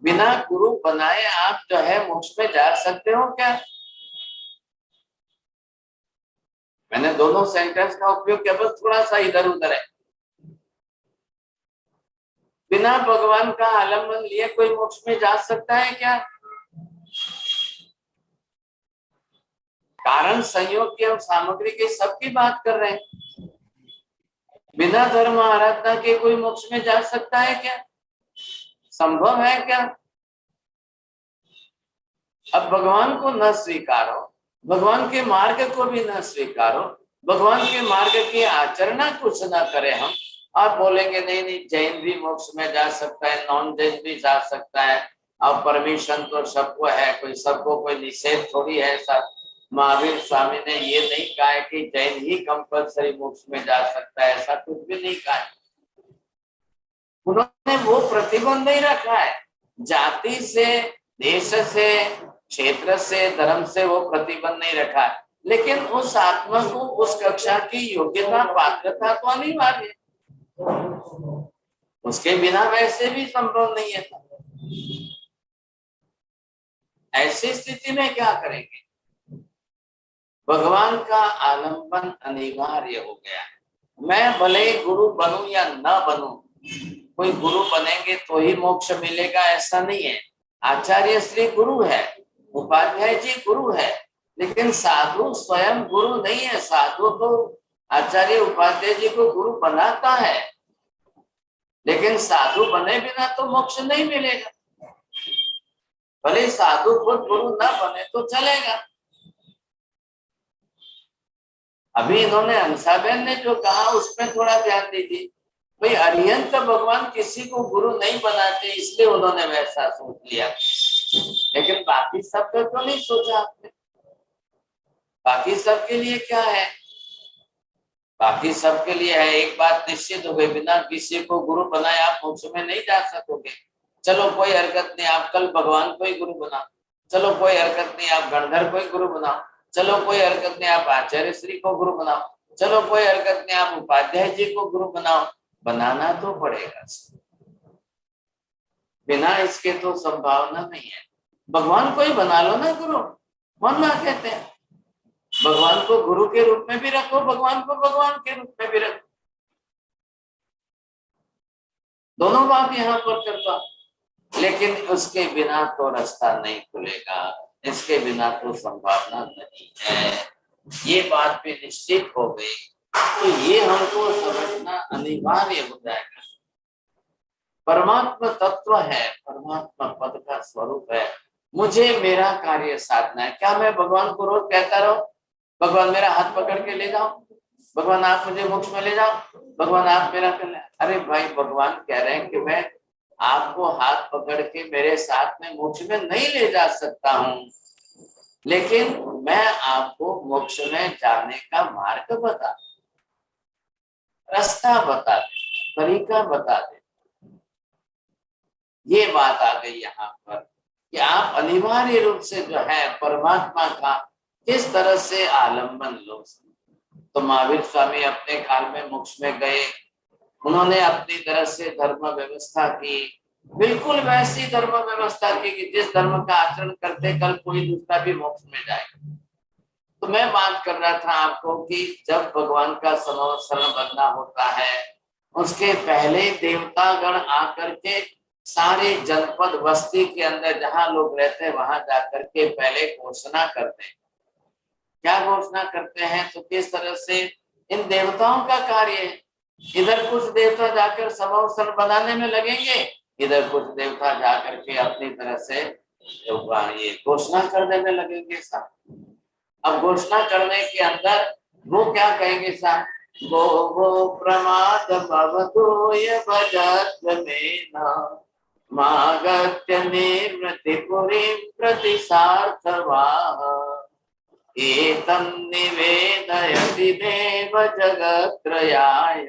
बिना गुरु बनाए आप जो है मोक्ष में जा सकते हो क्या? मैंने दोनों सेंटेंस का उपयोग किया, बस थोड़ा सा इधर उधर है। बिना भगवान का आलम्बन लिए कोई मोक्ष में जा सकता है क्या? कारण संयोग की हम सामग्री की सबकी बात कर रहे हैं। बिना धर्म आराधना के कोई मोक्ष में जा सकता है क्या? संभव है क्या? अब भगवान को न स्वीकारो, भगवान के मार्ग को भी न स्वीकारो, भगवान के मार्ग की आचरणा कुछ न करें हम, आप बोलेंगे नहीं नहीं जैन भी मोक्ष में जा सकता है, नॉन जैन भी जा सकता है, अब परमिशन तो सबको है, कोई सबको कोई निषेध थोड़ी है। सब महावीर स्वामी ने ये नहीं कहा है कि जैन ही कंपल्सरी मोक्ष में जा सकता है, ऐसा कुछ भी नहीं कहा है। उन्होंने वो प्रतिबंध नहीं रखा है, जाति से, देश से, क्षेत्र से, धर्म से वो प्रतिबंध नहीं रखा है, लेकिन उस आत्मा को उस कक्षा की योग्यता पात्रता तो अनिवार्य है, उसके बिना वैसे भी संभव नहीं है। ऐसी स्थिति में क्या करेंगे? भगवान का आलंबन अनिवार्य हो गया है। मैं भले गुरु बनूं या ना बनूं, कोई गुरु बनेंगे तो ही मोक्ष मिलेगा ऐसा नहीं है। आचार्य श्री गुरु है, उपाध्याय जी गुरु है, लेकिन साधु स्वयं गुरु नहीं है। साधु तो आचार्य उपाध्याय जी को गुरु बनाता है, लेकिन साधु बने बिना तो मोक्ष नहीं मिलेगा। भले साधु खुद गुरु ना बने तो चलेगा। अभी इन्होंने हंसाबेन ने जो कहा उसमें थोड़ा ध्यान दीजिए। भाई अरिहंत भगवान किसी को गुरु नहीं बनाते, इसलिए उन्होंने वैसा सोच लिया, लेकिन बाकी सबका तो नहीं सोचा आपने। बाकी सबके लिए क्या है? बाकी सबके लिए है एक बात निश्चित हो गई, बिना किसी को गुरु बनाए आप मोक्ष में नहीं जा सकोगे। चलो कोई हरकत नहीं, आप कल भगवान को ही गुरु बनाओ। चलो कोई हरकत नहीं, आप गणधर को ही गुरु बनाओ। चलो कोई हरकत नहीं, आप आचार्य श्री को गुरु बनाओ। चलो कोई हरकत नहीं, आप उपाध्याय जी को गुरु बनाओ। बनाना तो पड़ेगा, बिना इसके तो संभावना नहीं है। भगवान को ही बना लो ना गुरु, मन ना कहते हैं। भगवान को गुरु के रूप में भी रखो, भगवान को भगवान के रूप में भी रखो, दोनों बात यहाँ पर करवा। लेकिन उसके बिना तो रास्ता नहीं खुलेगा, इसके बिना तो संभावना नहीं है। ये बात भी निश्चित हो गई, तो ये हमको समझना अनिवार्य हो जाएगा। परमात्मा तत्व है, परमात्मा पद का स्वरूप है। मुझे मेरा कार्य साधना है। क्या मैं भगवान को रोज कहता रहूं, भगवान मेरा हाथ पकड़ के ले जाओ, भगवान आप मुझे मोक्ष में ले जाओ, भगवान आप मेरा कर ले? अरे भाई, भगवान कह रहे हैं कि मैं आपको हाथ पकड़ के मेरे साथ में मोक्ष में नहीं ले जा सकता हूँ, लेकिन मैं आपको मोक्ष में जाने का मार्ग बता, रास्ता बता दे, तरीका बता दे। ये बात आ गई यहाँ पर कि आप अनिवार्य रूप से जो है परमात्मा का किस तरह से आलम्बन लो। तो महावीर स्वामी अपने काल में मोक्ष में गए, उन्होंने अपनी तरह से धर्म व्यवस्था की, बिल्कुल वैसी धर्म व्यवस्था की कि जिस धर्म का आचरण करते कल कोई दूसरा भी मोक्ष में जाएगा। तो मैं बात कर रहा था आपको कि जब भगवान का शरण बनना होता है, उसके पहले देवतागण आकर के सारे जनपद बस्ती के अंदर जहां लोग रहते हैं वहां जाकर के पहले घोषणा करते हैं। क्या घोषणा करते हैं? तो किस तरह से इन देवताओं का कार्य है। इधर कुछ देवता जाकर समावसन बनाने में लगेंगे, इधर कुछ देवता जाकर के अपनी तरह से ये घोषणा करने में लगेंगे साहब। अब घोषणा करने के अंदर वो क्या कहेंगे साहब? वो प्रमाद भवतोय भजत्वमेना मागत्य निवृत्तिपुरीं प्रतिसार्थवाः एतं निवेदयति देव जगत्त्रयाय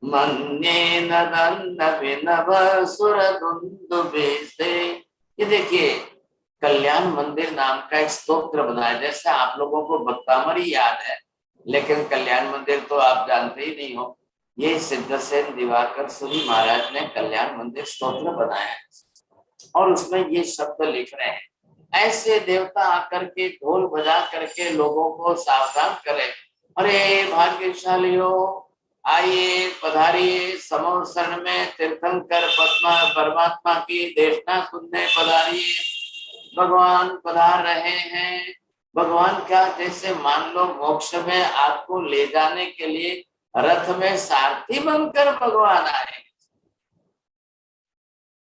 मन्येन दन्नभिनव सुरदुन्दुभिस्ते। ये देखिए, कल्याण मंदिर नाम का एक स्तोत्र बनाया। जैसे आप लोगों को भक्तामरी याद है, लेकिन कल्याण मंदिर तो आप जानते ही नहीं हो। ये सिद्धसेन दिवाकर सूरी महाराज ने कल्याण मंदिर स्तोत्र बनाया है और उसमें ये शब्द लिख रहे हैं। ऐसे देवता आकर के ढोल बजा करके लोगों को सावधान करे, अरे भाग्यशालियों आइए पधारिए, समवसरण में तीर्थंकर परमात्मा की देशना सुनने पधारिए, भगवान पधार रहे हैं। भगवान क्या, जैसे मान लो मोक्ष में आपको ले जाने के लिए रथ में सारथी बनकर भगवान आए,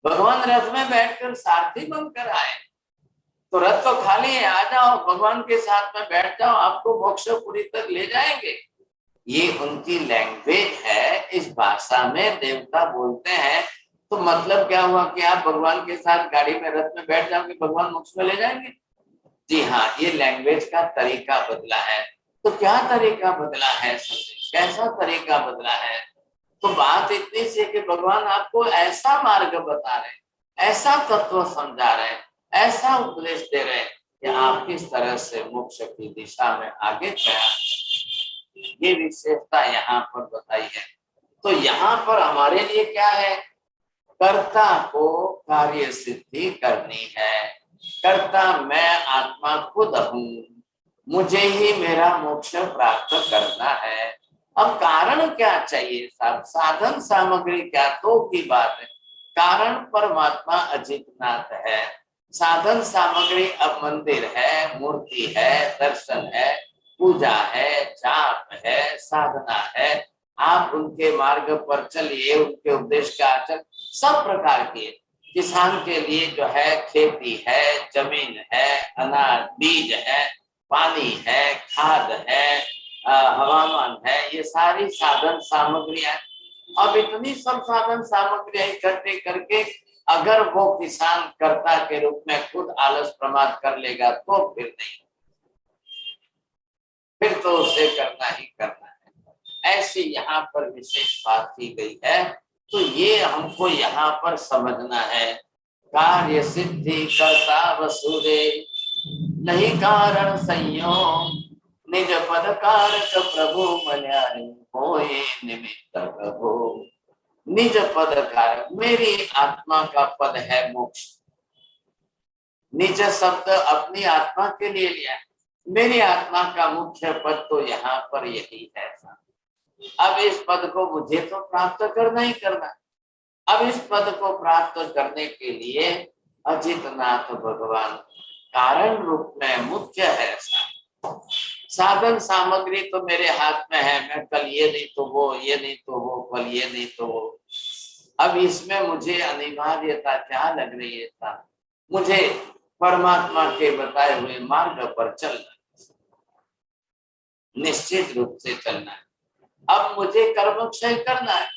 भगवान रथ में बैठकर सारथी बनकर आए। तो रथ तो खाली है, आ जाओ भगवान के साथ में बैठ जाओ, आपको मोक्षपुरी तक ले जाएंगे। ये उनकी लैंग्वेज है, इस भाषा में देवता बोलते हैं। तो मतलब क्या हुआ कि आप भगवान के साथ गाड़ी में रथ में बैठ जाओगे, भगवान मोक्ष में ले जाएंगे। जी हाँ, ये लैंग्वेज का तरीका बदला है। तो क्या तरीका बदला है? कैसा तरीका बदला है? तो बात इतनी सी है कि भगवान आपको ऐसा मार्ग बता रहे, ऐसा तत्व समझा रहे, ऐसा उपदेश दे रहे कि आप किस तरह से मोक्ष की दिशा में आगे बढ़े। ये विशेषता यहाँ पर बताई है। तो यहाँ पर हमारे लिए क्या है? कर्ता को कार्य सिद्धि करनी है। कर्ता मैं आत्मा खुद हूँ, मुझे ही मेरा मोक्ष प्राप्त करना है। अब कारण क्या चाहिए साहब? साधन सामग्री क्या? दो की बात है। कारण परमात्मा अजितनाथ है, साधन सामग्री अब मंदिर है, मूर्ति है, दर्शन है, पूजा है, जाप है, साधना है। आप उनके मार्ग पर चलिए, उनके उपदेश का आचरण सब प्रकार के। किसान के लिए जो है खेती है, जमीन है, अनाज बीज है, पानी है, खाद है, हवामान है, ये सारी साधन सामग्रियां। अब इतनी सब साधन सामग्रियां इकट्ठे करके अगर वो किसान कर्ता के रूप में खुद आलस प्रमाद कर लेगा तो फिर नहीं, फिर तो उसे करना ही करना है। ऐसी यहाँ पर विशेष बात की गई है। तो ये हमको यहाँ पर समझना है। कार्य सिद्धि कर्ता वसुदे, नहीं कारण संयोग, निज पद कारक प्रभु मल्याणी, होए निमित्त प्रभु। निज पद कारक, मेरी आत्मा का पद है मोक्ष। निज शब्द अपनी आत्मा के लिए लिया, मेरी आत्मा का मुख्य पद तो यहाँ पर यही है। अब इस पद को मुझे तो प्राप्त करना ही करना। अब इस पद को प्राप्त करने के लिए अजितनाथ भगवान कारण रूप में मुख्य है। साधन सामग्री तो मेरे हाथ में है, मैं कल ये नहीं तो वो, ये नहीं तो वो, कल ये नहीं तो वो। अब इसमें मुझे अनिवार्यता क्या लग रही है? मुझे परमात्मा के बताए हुए मार्ग पर चलना, निश्चित रूप से चलना है। अब मुझे कर्मक्षय करना है,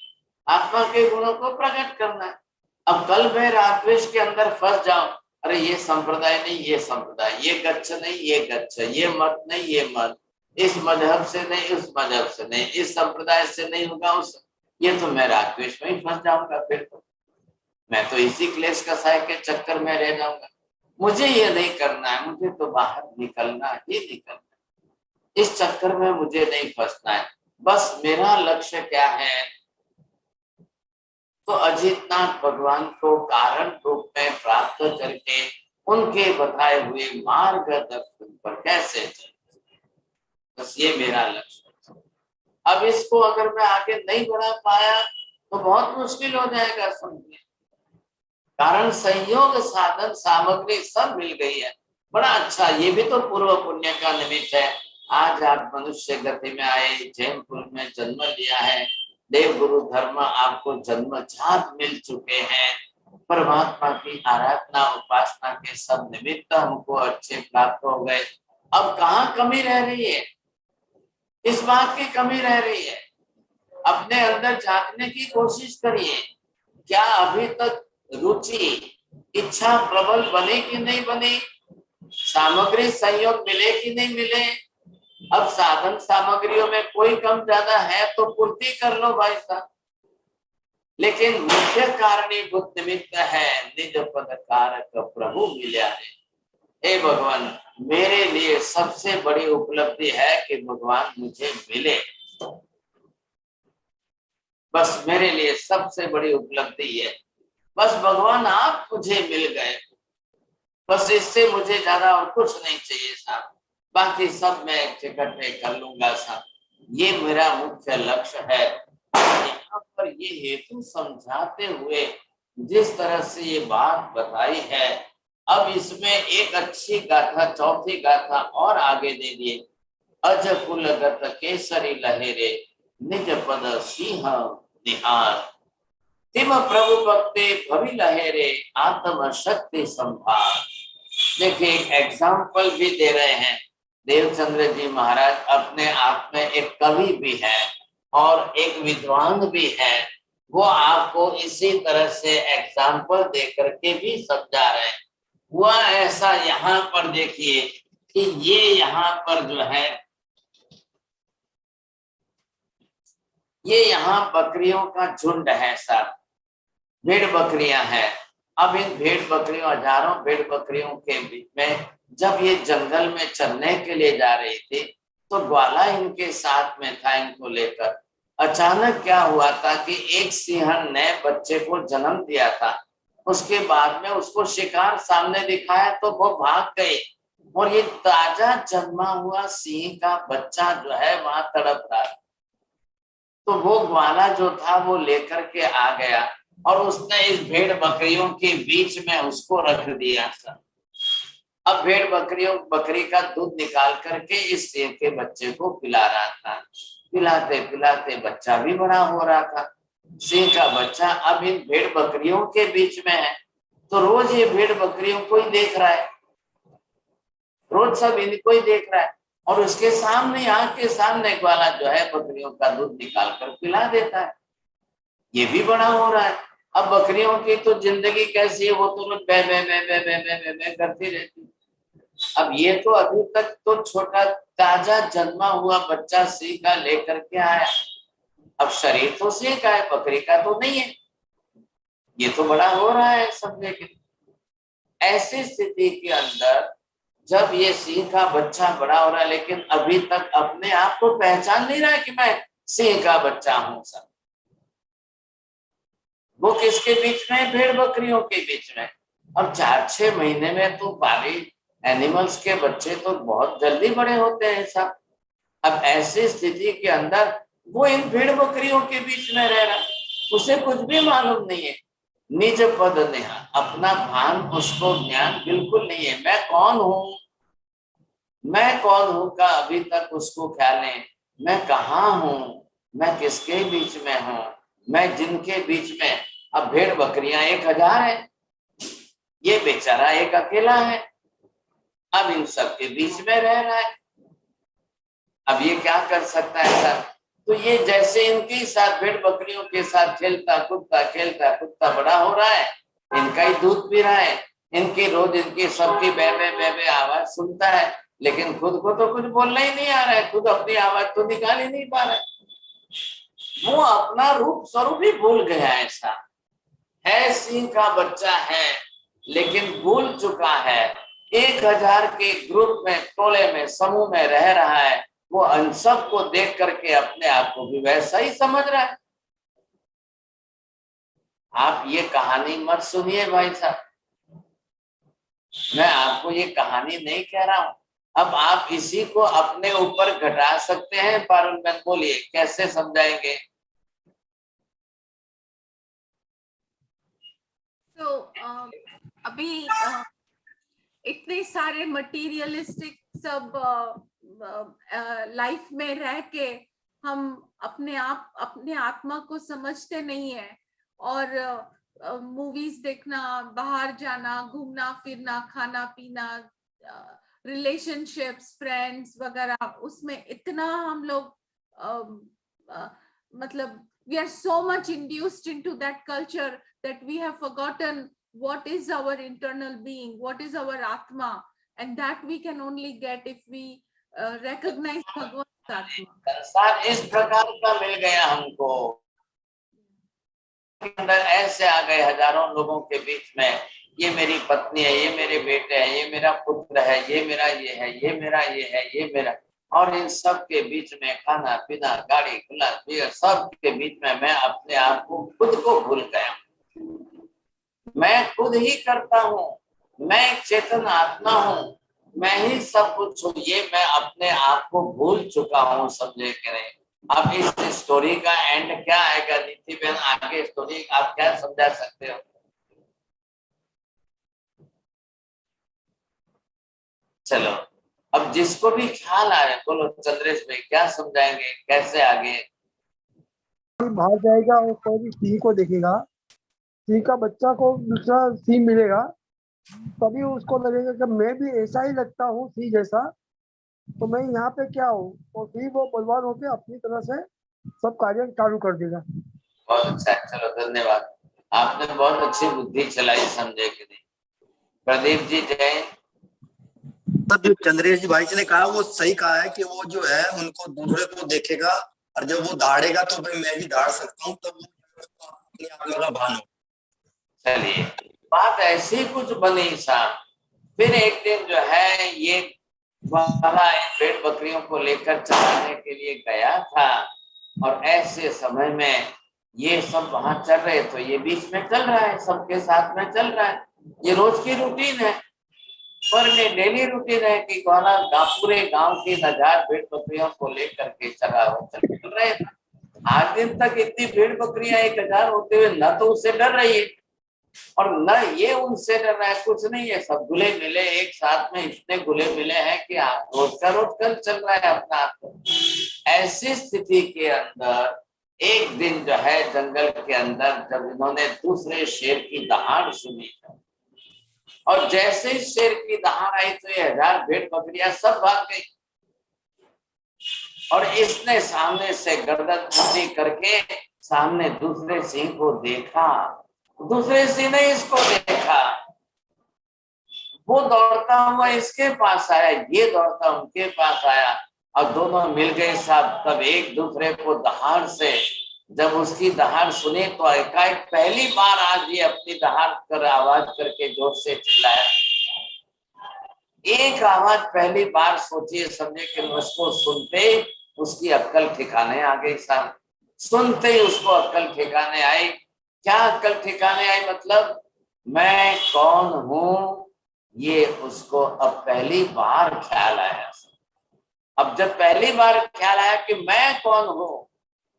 आत्मा के गुणों को प्रकट करना है। अब कल मैं रागद्वेष के अंदर फंस जाऊं, अरे ये संप्रदाय नहीं ये संप्रदाय, ये गच्छ नहीं ये गच्छ, ये मत नहीं ये मत, इस मजहब से नहीं उस मजहब से नहीं, इस संप्रदाय से नहीं होगा उस, ये तो मैं रागद्वेष में ही फंस जाऊंगा। फिर तो मैं तो इसी क्लेश कसाय के चक्कर में रह जाऊंगा। मुझे ये नहीं करना है, मुझे तो बाहर निकलना ही निकलना है। इस चक्कर में मुझे नहीं फंसना है। बस मेरा लक्ष्य क्या है? तो अजितनाथ भगवान को कारण रूप में प्राप्त करके उनके बताए हुए मार्गदर्शन पर कैसे चले, बस ये मेरा लक्ष्य। अब इसको अगर मैं आगे नहीं बढ़ा पाया तो बहुत मुश्किल हो जाएगा। समझिए, कारण संयोग साधन सामग्री सब मिल गई है, बड़ा अच्छा। ये भी तो पूर्व पुण्य का निमित्त है। आज आप मनुष्य गति में आए, जैन कुल में जन्म लिया है, देव गुरु धर्म आपको जन्मजात मिल चुके हैं। परमात्मा की आराधना उपासना के सब निमित्त हमको अच्छे प्राप्त हो गए। अब कहाँ कमी रह रही है? इस बात की कमी रह रही है। अपने अंदर झांकने की कोशिश करिए। क्या अभी तक रुचि इच्छा प्रबल बने कि नहीं बने? सामग्री संयोग मिले कि नहीं मिले? अब साधन सामग्रियों में कोई कम ज्यादा है तो पूर्ति कर लो भाई साहब, लेकिन मुख्य कारणीभूत निमित्त है निज पद कारक प्रभु मिल्या है। हे भगवान, मेरे लिए सबसे बड़ी उपलब्धि है कि भगवान मुझे मिले। बस मेरे लिए सबसे बड़ी उपलब्धि है, बस भगवान आप मुझे मिल गए। बस इससे मुझे ज्यादा और कुछ नहीं चाहिए साहब, बाकी सब मैं इकट्ठे कर लूंगा साहब। ये मेरा मुख्य लक्ष्य है। यहाँ पर ये हेतु समझाते हुए जिस तरह से ये बात बताई है, अब इसमें एक अच्छी गाथा, चौथी गाथा और आगे दे दिए। अज कुलगत केसरी लहेरे, निज पद सिंह निहार, तिम प्रभु भक्ति भवि लहेरे, आत्म शक्ति संभार। देखिए, एग्जाम्पल भी दे रहे हैं। देवचंद्र जी महाराज अपने आप में एक कवि भी है और एक विद्वान भी है। वो आपको इसी तरह से एग्जाम्पल दे करके भी समझा रहे हैं। हुआ ऐसा, यहाँ पर देखिए कि ये यहाँ पर जो है ये यहाँ बकरियों का झुंड है सब, भेड़ बकरियां हैं। अब इन भेड़ बकरियों, हजारों भेड़ बकरियों के बीच में जब ये जंगल में चरने के लिए जा रही थी तो ग्वाला इनके साथ में था इनको लेकर। अचानक क्या हुआ था कि एक सिंहन ने बच्चे को जन्म दिया था, उसके बाद में उसको शिकार सामने दिखाया तो वो भाग गए और ये ताजा जन्मा हुआ सिंह का बच्चा जो है वहां तड़प रहा। तो वो ग्वाला जो था वो लेकर के आ गया और उसने इस भेड़ बकरियों के बीच में उसको रख दिया था। अब भेड़ बकरी का दूध निकाल करके इस सिंह के बच्चे को पिला रहा था। पिलाते पिलाते बच्चा भी बड़ा हो रहा था। सिंह का बच्चा अब इन भेड़ बकरियों के बीच में है तो रोज ये भेड़ बकरियों को ही देख रहा है, रोज सब इनको ही देख रहा है और उसके सामने, आंख के सामने ग्वाला जो है बकरियों का दूध निकाल कर पिला देता है। ये भी बड़ा हो रहा है। अब बकरियों की तो जिंदगी कैसी है, वो तो रोज बे बे बे बे बे बे बे बे करती रहती। अब ये तो अभी तक तो छोटा ताजा जन्मा हुआ बच्चा सिंह का लेकर के आया। अब शरीर तो सिंह का है, बकरी का तो नहीं है। ये तो बड़ा हो रहा है समझे कि। ऐसी स्थिति के अंदर जब ये सिंह का बच्चा बड़ा हो रहा है लेकिन अभी तक अपने आप को पहचान नहीं रहा है कि मैं सिंह का बच्चा हूं सब। वो किसके बीच में? भेड़ बकरियों के बीच में। अब 4-6 महीने में तो पाली एनिमल्स के बच्चे तो बहुत जल्दी बड़े होते हैं सब। अब ऐसी स्थिति के अंदर वो इन भेड़ बकरियों के बीच में रह रहा, उसे कुछ भी मालूम नहीं है। निज पद नेहा, अपना भान उसको ज्ञान बिल्कुल नहीं है। मैं कौन हूँ, मैं कौन हूँ का अभी तक उसको ख्याल नहीं। मैं कहाँ हूँ, मैं किसके बीच में हूँ, मैं जिनके बीच में। अब भेड़ बकरियां 1000 है, ये बेचारा एक अकेला है। अब इन सब के बीच में रह रहा है। अब ये क्या कर सकता है सर? तो ये जैसे इनके साथ भेड़ बकरियों के साथ खेलता कूदता बड़ा हो रहा है, इनका ही दूध पी रहा है, इनकी रोज इनकी सबकी बे बे बे बे आवाज सुनता है, लेकिन खुद को तो कुछ बोलना ही नहीं आ रहा है, खुद अपनी आवाज तो निकाल ही नहीं पा रहा है। वो अपना रूप स्वरूप ही भूल गया। ऐसा है, सिंह का बच्चा है लेकिन भूल चुका है। 1000 के ग्रुप में, टोले में, समूह में रह रहा है। वो अन सब को देख करके अपने आप को भी वैसा ही समझ रहा है। आप ये कहानी मत सुनिए भाई साहब, मैं आपको ये कहानी नहीं कह रहा हूं। अब आप इसी को अपने ऊपर घटा सकते हैं। पारुल बहन बोलिए, कैसे समझाएंगे? तो अभी इतने सारे मटीरियलिस्टिक सब लाइफ में रह के हम अपने आत्मा को समझते नहीं है। और मूवीज देखना, बाहर जाना, घूमना फिरना, खाना पीना, रिलेशनशिप्स, फ्रेंड्स वगैरह, उसमें इतना हम लोग मतलब we are so much induced into that culture that we have forgotten what is our internal being, what is our atma, and that we can only get if we recognize Bhagwan's atma. संसार इस प्रकार का मिल गया हमको, अंदर ऐसे आ गए हजारों लोगों के बीच में। ये मेरी पत्नी है, ये मेरे बेटे हैं, ये मेरा पुत्र है, ये मेरा ये है, ये मेरा ये है, ये मेरा। और इन सब के बीच में खाना पीना, गाड़ी खुला बियर, सब के बीच में मैं अपने आप को, खुद को भूल गया। मैं खुद ही करता हूँ, मैं एक चेतन आत्मा हूँ, मैं ही सब कुछ हूँ। ये मैं अपने आप को भूल चुका हूँ, समझे कि नहीं? अब इस स्टोरी का एंड क्या आएगा नीति बहन? आगे स्टोरी आप क्या समझा सकते हो? चलो, अब जिसको भी ख्याल आ रहा है बोलो। चंद्रेश भाई क्या समझाएंगे, कैसे आगे? बाहर जाएगा और कोई भी सिंह को देखेगा, सिंह का बच्चा को दूसरा सिंह मिलेगा, तभी उसको लगेगा कि मैं भी ऐसा ही लगता हूँ सिंह जैसा, तो मैं यहाँ पे क्या हूँ। तो फिर वो बलवान होके अपनी तरह से सब कार्य चालू कर देगा। बहुत अच्छा, चलो धन्यवाद, आपने बहुत अच्छी बुद्धि चलाई, समझे कि नहीं? प्रदीप जी जय। जो चंद्रेश जी भाई जी ने कहा वो सही कहा है कि वो जो है उनको दूसरे को देखेगा और जब वो दहाड़ेगा तो भाई मैं भी दहाड़ सकता हूँ, तब वो अपनी आत्मा का भान हो। चलिए, बात ऐसी कुछ बनी साहब। फिर एक दिन जो है ये वाला भेड़ बकरियों को लेकर चराने के लिए गया था, और ऐसे समय में ये सब वहां चल रहे, तो ये बीच में चल रहा है, सबके साथ में चल रहा है। ये रोज की रूटीन है, पर ये डेली रूटीन है कि ग्वाला पूरे गांव की 1000 भेड़ बकरियों को लेकर के चल रहे। आज दिन तक इतनी भेड़ बकरियां 1000 होते हुए न तो उससे डर रही है और न ये उनसे डर रहा है, कुछ नहीं है, सब घुले मिले एक साथ में, इतने घुले मिले हैं कि रोज का रोज कल चल रहा है अपना आप। ऐसी स्थिति के अंदर एक दिन जो है जंगल के अंदर जब इन्होंने दूसरे शेर की दहाड़ सुनी, और जैसे ही शेर की दहाड़ आई तो ये 1000 भेड़ बकरियां सब भाग गई, और इसने सामने से गर्दन ऊंची करके सामने दूसरे सिंह को देखा, दूसरे सिंह ने इसको देखा, वो दौड़ता हुआ इसके पास आया, ये दौड़ता उनके पास आया, और दोनों मिल गए साहब। तब एक दूसरे को दहाड़ से, जब उसकी दहाड़ सुनी तो एकाएक पहली बार आज ये अपनी दहाड़ कर आवाज करके जोर से चिल्लाया। एक आवाज पहली बार, सोचिए समझे कि उसको सुनते उसकी अक्ल ठिकाने आ गई साहब। सुनते ही उसको अक्ल ठिकाने आई। क्या अक्ल ठिकाने आई? मतलब मैं कौन हूं, ये उसको अब पहली बार ख्याल आया। अब जब पहली बार ख्याल आया कि मैं कौन हूं,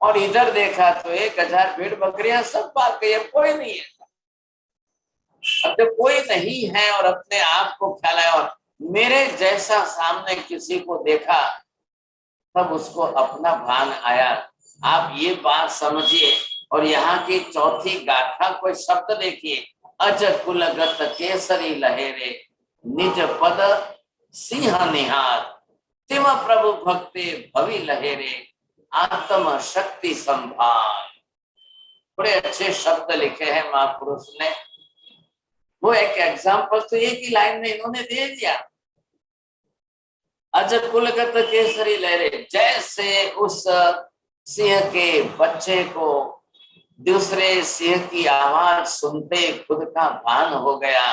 और इधर देखा तो 1000 भेड़ बकरियां सब भाग गई, कोई नहीं है। अब जब कोई नहीं है और अपने आप को ख्याल आया और मेरे जैसा सामने किसी को देखा, तब उसको अपना भान आया। आप ये बात समझिए। और यहाँ की चौथी गाथा कोई शब्द देखिए, अज कुलगत केसरी लहेरे निज पद सिंह निहार, तिम प्रभु भक्ति भवि लहेरे आत्म शक्ति संभार। बड़े अच्छे शब्द लिखे हैं महापुरुष ने। वो एक एग्जाम्पल तो एक ही लाइन में इन्होंने दे दिया, अज कुलगत केसरी लहरे। जैसे उस सिंह के बच्चे को दूसरे सिंह की आवाज सुनते खुद का भान हो गया,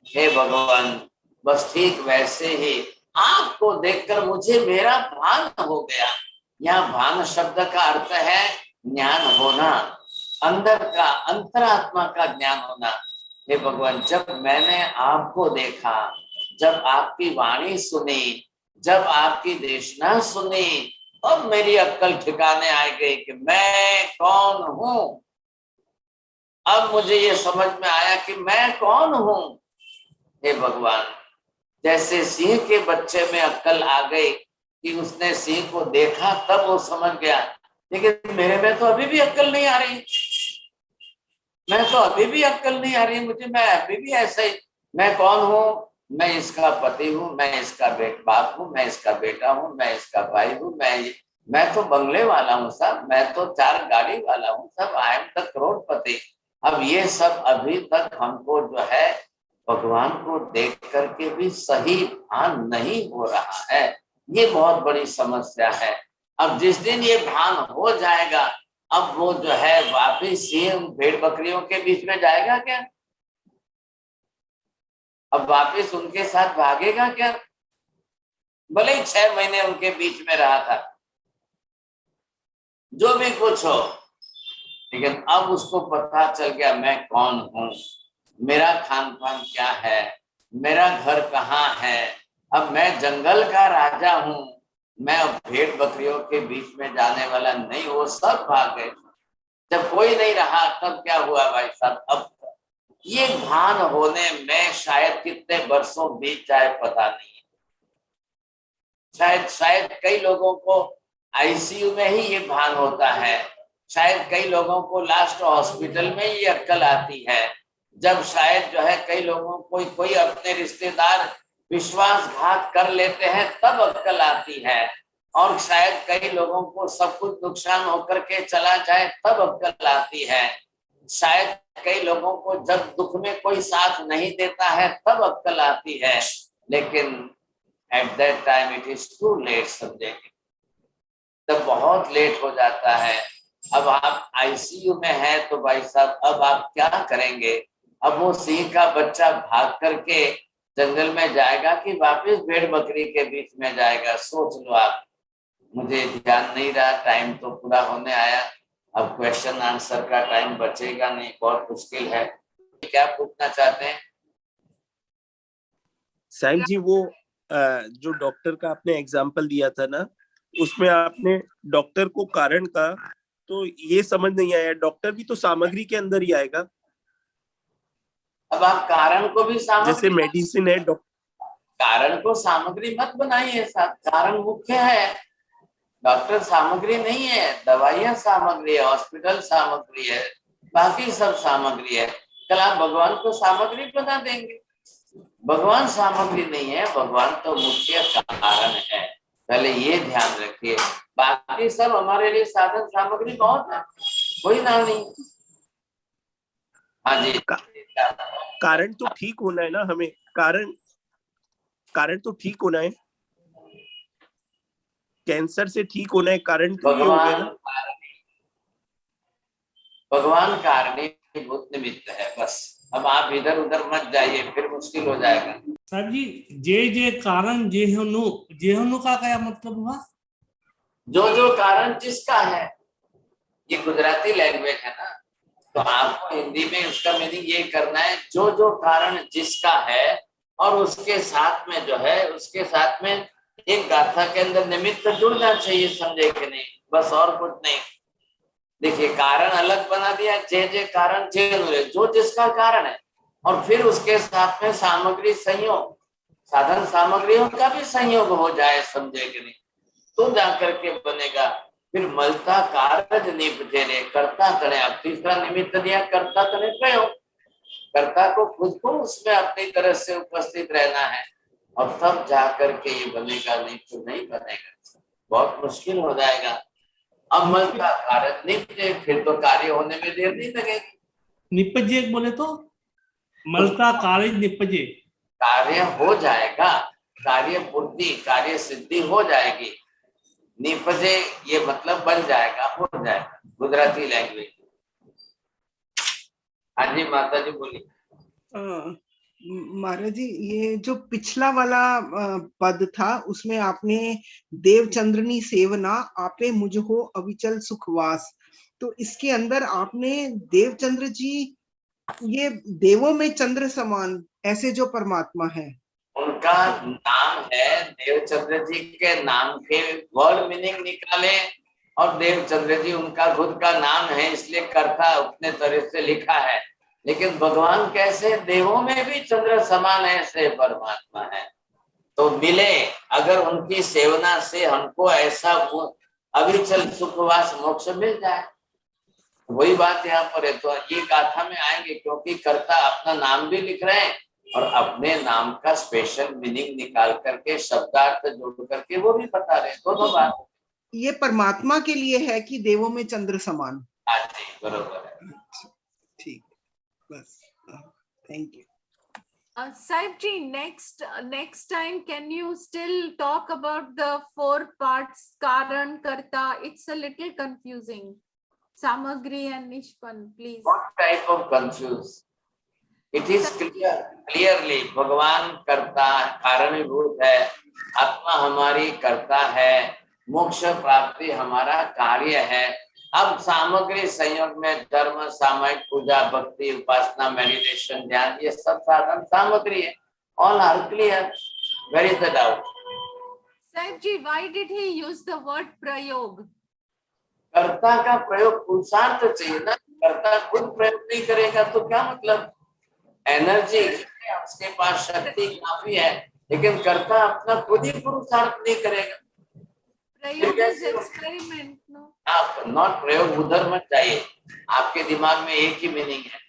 हे भगवान, बस ठीक वैसे ही आपको देखकर मुझे मेरा भान हो गया। यहाँ भान शब्द का अर्थ है ज्ञान होना, अंदर का, अंतरात्मा का ज्ञान होना। हे भगवान, जब मैंने आपको देखा, जब आपकी वाणी सुनी, जब आपकी देशना सुनी, अब मेरी अक्ल ठिकाने आ गई कि मैं कौन हूं। अब मुझे ये समझ में आया कि मैं कौन हूं। हे भगवान, जैसे सिंह के बच्चे में अक्ल आ गई कि उसने सिंह को देखा, तब वो समझ गया, लेकिन मेरे में तो अभी भी अक्ल नहीं आ रही, मैं तो अभी भी अक्ल नहीं आ रही मुझे, मैं अभी भी ऐसा ही, मैं कौन हूँ? मैं इसका पति हूँ, मैं इसका बाप हूँ, मैं इसका बेटा हूँ, मैं इसका भाई हूँ, मैं तो बंगले वाला हूँ साहब, मैं तो 4 गाड़ी वाला हूँ साहब, आई एम द करोड़पति। अब ये सब अभी तक हमको जो है भगवान को देख करके भी सही भान नहीं हो रहा है। ये बहुत बड़ी समस्या है। अब जिस दिन ये भान हो जाएगा, अब वो जो है वापिस सिंह भेड़ बकरियों के बीच में जाएगा क्या? अब वापिस उनके साथ भागेगा क्या? भले ही 6 महीने उनके बीच में रहा था, जो भी कुछ हो, लेकिन अब उसको पता चल गया मैं कौन हूँ, मेरा खान पान क्या है, मेरा घर कहाँ है। अब मैं जंगल का राजा हूँ, मैं अब भेड़ बकरियों के बीच में जाने वाला नहीं। वो सब भाग गए। जब कोई नहीं रहा तब क्या हुआ भाई साहब? अब ये भान होने में शायद कितने वर्षों बीत जाए पता नहीं। शायद कई लोगों को आईसीयू में ही ये भान होता है, शायद कई लोगों को लास्ट हॉस्पिटल में ये अक्ल आती है, जब शायद जो है कई लोगों को कोई अपने रिश्तेदार विश्वासघात कर लेते हैं तब अक्ल आती है, और शायद कई लोगों को सब कुछ नुकसान होकर के चला जाए तब अक्ल आती है। शायद कई लोगों को जब दुख में कोई साथ नहीं देता है तब अक्ल आती है, लेकिन at that time it is too late. समझेंगे तब बहुत लेट हो जाता है। अब आप आईसीयू में हैं तो भाई साहब अब आप क्या करेंगे? अब वो सिंह का बच्चा भाग करके जंगल में जाएगा कि वापस भेड़ बकरी के बीच में जाएगा? सोच लो आप। मुझे ध्यान नहीं रहा, टाइम तो पूरा होने आया। अब क्वेश्चन आंसर का टाइम बचेगा नहीं, बहुत मुश्किल है। क्या पूछना चाहते हैं? साईं जी, वो जो डॉक्टर का आपने एग्जाम्पल दिया था ना, उसमें आपने डॉक्टर को कारण का, तो ये समझ नहीं आया, डॉक्टर भी तो सामग्री के अंदर ही आएगा। अब आप कारण को भी जैसे सामग्री, मेडिसिन है, कारण को सामग्री मत बनाइए साहब, कारण मुख्य है। डॉक्टर सामग्री नहीं है, दवाइयां सामग्री है, हॉस्पिटल सामग्री है, बाकी सब सामग्री है। कल आप भगवान को सामग्री बना देंगे। भगवान सामग्री नहीं है, भगवान तो मुख्य कारण है, पहले ये ध्यान रखिए। बाकी सब हमारे लिए साधन सामग्री बहुत है, कोई ना नहीं। हाँ जी। कारण तो ठीक होना है ना हमें, कारण तो ठीक होना है, कैंसर से ठीक होना है, कारण तो ये हो गया ना। भगवान कारणीभूत निमित्त है बस। अब आप इधर उधर मत जाइए, फिर मुश्किल हो जाएगा। साहब जी, जे कारण जेहनु का क्या मतलब हुआ? जो कारण जिसका है, ये गुजराती लैंग्वेज है ना, तो आपको हिंदी में उसका मीनिंग ये करना है, जो कारण जिसका है, और उसके साथ में जो है, उसके साथ में एक गाथा के अंदर निमित्त जुड़ना चाहिए, समझे कि नहीं? बस और कुछ नहीं। देखिए, कारण अलग बना दिया, जे कारण जो जिसका कारण है, और फिर उसके साथ में सामग्री संयोग, साधन सामग्रियों का भी संयोग हो जाए, समझे कि नहीं? तो जाकर के बनेगा। फिर मलता कारज निपजे रे, कर्ता करे। अब तीसरा निमित्त दिया, कर्ता करे प्रयोग। कर्ता को खुद को उसमें अपनी तरह से उपस्थित रहना है, और तब जाकर के ये बनेगा, नहीं तो नहीं बनेगा, बहुत मुश्किल हो जाएगा। अब मलता कारज निपजे, फिर तो कार्य होने में देर नहीं लगेगी। निपजे बोले तो मलता कार्य निपजे, कार्य हो जाएगा, कार्य पूर्ति, कार्य सिद्धि हो जाएगी। निपजे ये मतलब बन जाएगा, हो जाएगा, गुजराती लैंग्वेज। हाँ जी माता जी बोलिए। महाराज जी, ये जो पिछला वाला पद था, उसमें आपने देवचंद्रनी सेवना आपे मुझ हो अविचल सुखवास, तो इसके अंदर आपने देवचंद्र जी, ये देवों में चंद्र समान, ऐसे जो परमात्मा है, उनका नाम है देवचंद्र जी, के नाम के वर्ड मीनिंग निकाले, और देवचंद्र जी उनका खुद का नाम है, इसलिए कर्ता अपने तरह से लिखा है। लेकिन भगवान कैसे? देवों में भी चंद्र समान ऐसे परमात्मा है। तो मिले अगर उनकी सेवना से हमको ऐसा अविचल सुखवास मोक्ष मिल जाए, वही बात यहाँ पर है। तो ये गाथा में आएंगे, क्योंकि कर्ता अपना नाम भी लिख रहे हैं, और अपने नाम का स्पेशल मीनिंग निकाल करके शब्दार्थ जोड़ करके वो भी बता रहे हैं। दोनों बात ये परमात्मा के लिए है कि देवों में चंद्र समान। हाँ जी, बरोबर है। ठीक, बस, thank you. Saib ji, next time can you still talk about the 4 parts, Karan, Karta? It's a little confusing. Samagri and Nishpan, please. What type of confuse? It is clearly भगवान कर्ता कारणीभूत है, आत्मा हमारी कर्ता है, मोक्ष प्राप्ति हमारा कार्य है। अब सामग्री संयोग में धर्म, सामायिक पूजा, भक्ति, उपासना, मेडिटेशन, ध्यान, ये सब साधन सामग्री है। All are clear. Where is the doubt? Saib ji, why did he use the word prayog? कर्ता का प्रयोग पुरुषार्थ चाहिए ना, कर्ता खुद प्रयोग नहीं करेगा तो क्या मतलब? एनर्जी उसके पास, शक्ति काफी है, लेकिन कर्ता अपना खुद ही पुरुषार्थ नहीं करेगा। Prayog is experiment, no? आप नॉट प्रयोग उधर मत जाइए, आपके दिमाग में एक ही मीनिंग है।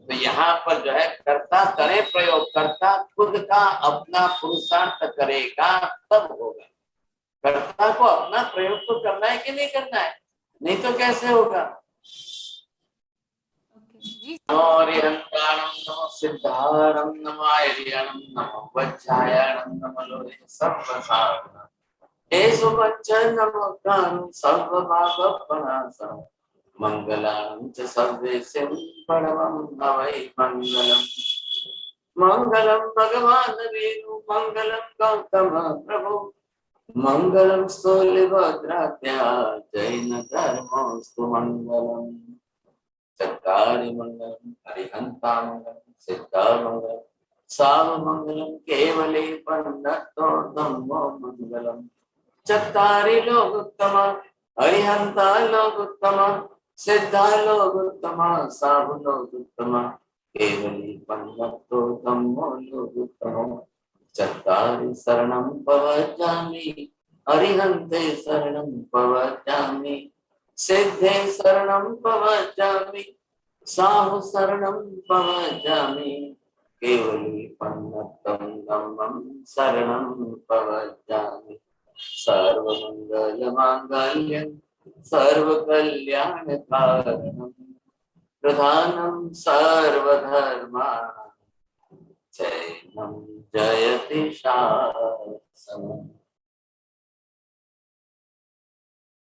तो यहाँ पर जो है, कर्ता करे प्रयोग, कर्ता खुद का अपना पुरुषार्थ करेगा तब होगा। कर्ता को अपना प्रयोग तो करना है कि नहीं करना है? नहीं तो कैसे होगा? नमो सिद्धारं नमो आर्यं नमो वज्रायणं नमो लोहे सर्वसारणं एषु वचनमुक्तं सर्वपापप्रणाशम् मंगलं च सर्वेषां परमं भवै मंगलम्। मंगलम भगवान विष्णु मंगलम गौतम प्रभु मंगलम स्थूलभद्रात्या जैन धर्मस्तु मंगलम। चत्वारि मंगलम हरिहंता मंगलम सिद्धा मंगलम साव मंगलम केवले पंडितो धम्मो मंगलम। चत्वारि लोकोत्तम हरिहंता लोकोत्तम सिद्धा लोकोत्तम साव लोकोत्तम केवली पंडितो धम्मो लोकोत्तमो। चत्वारि शरणं प्रवचामि हरिहन्ते शरणं प्रवचामि सिद्धे शरणं प्रवचामि साहु शरणं प्रवचामि केवली पंडितं धम्मं शरणं प्रवचामि। सर्वमंगल मांगल्यं सर्वकल्याणकारणं प्रधानं सर्वधर्माणां जैनं जयति शासनम्।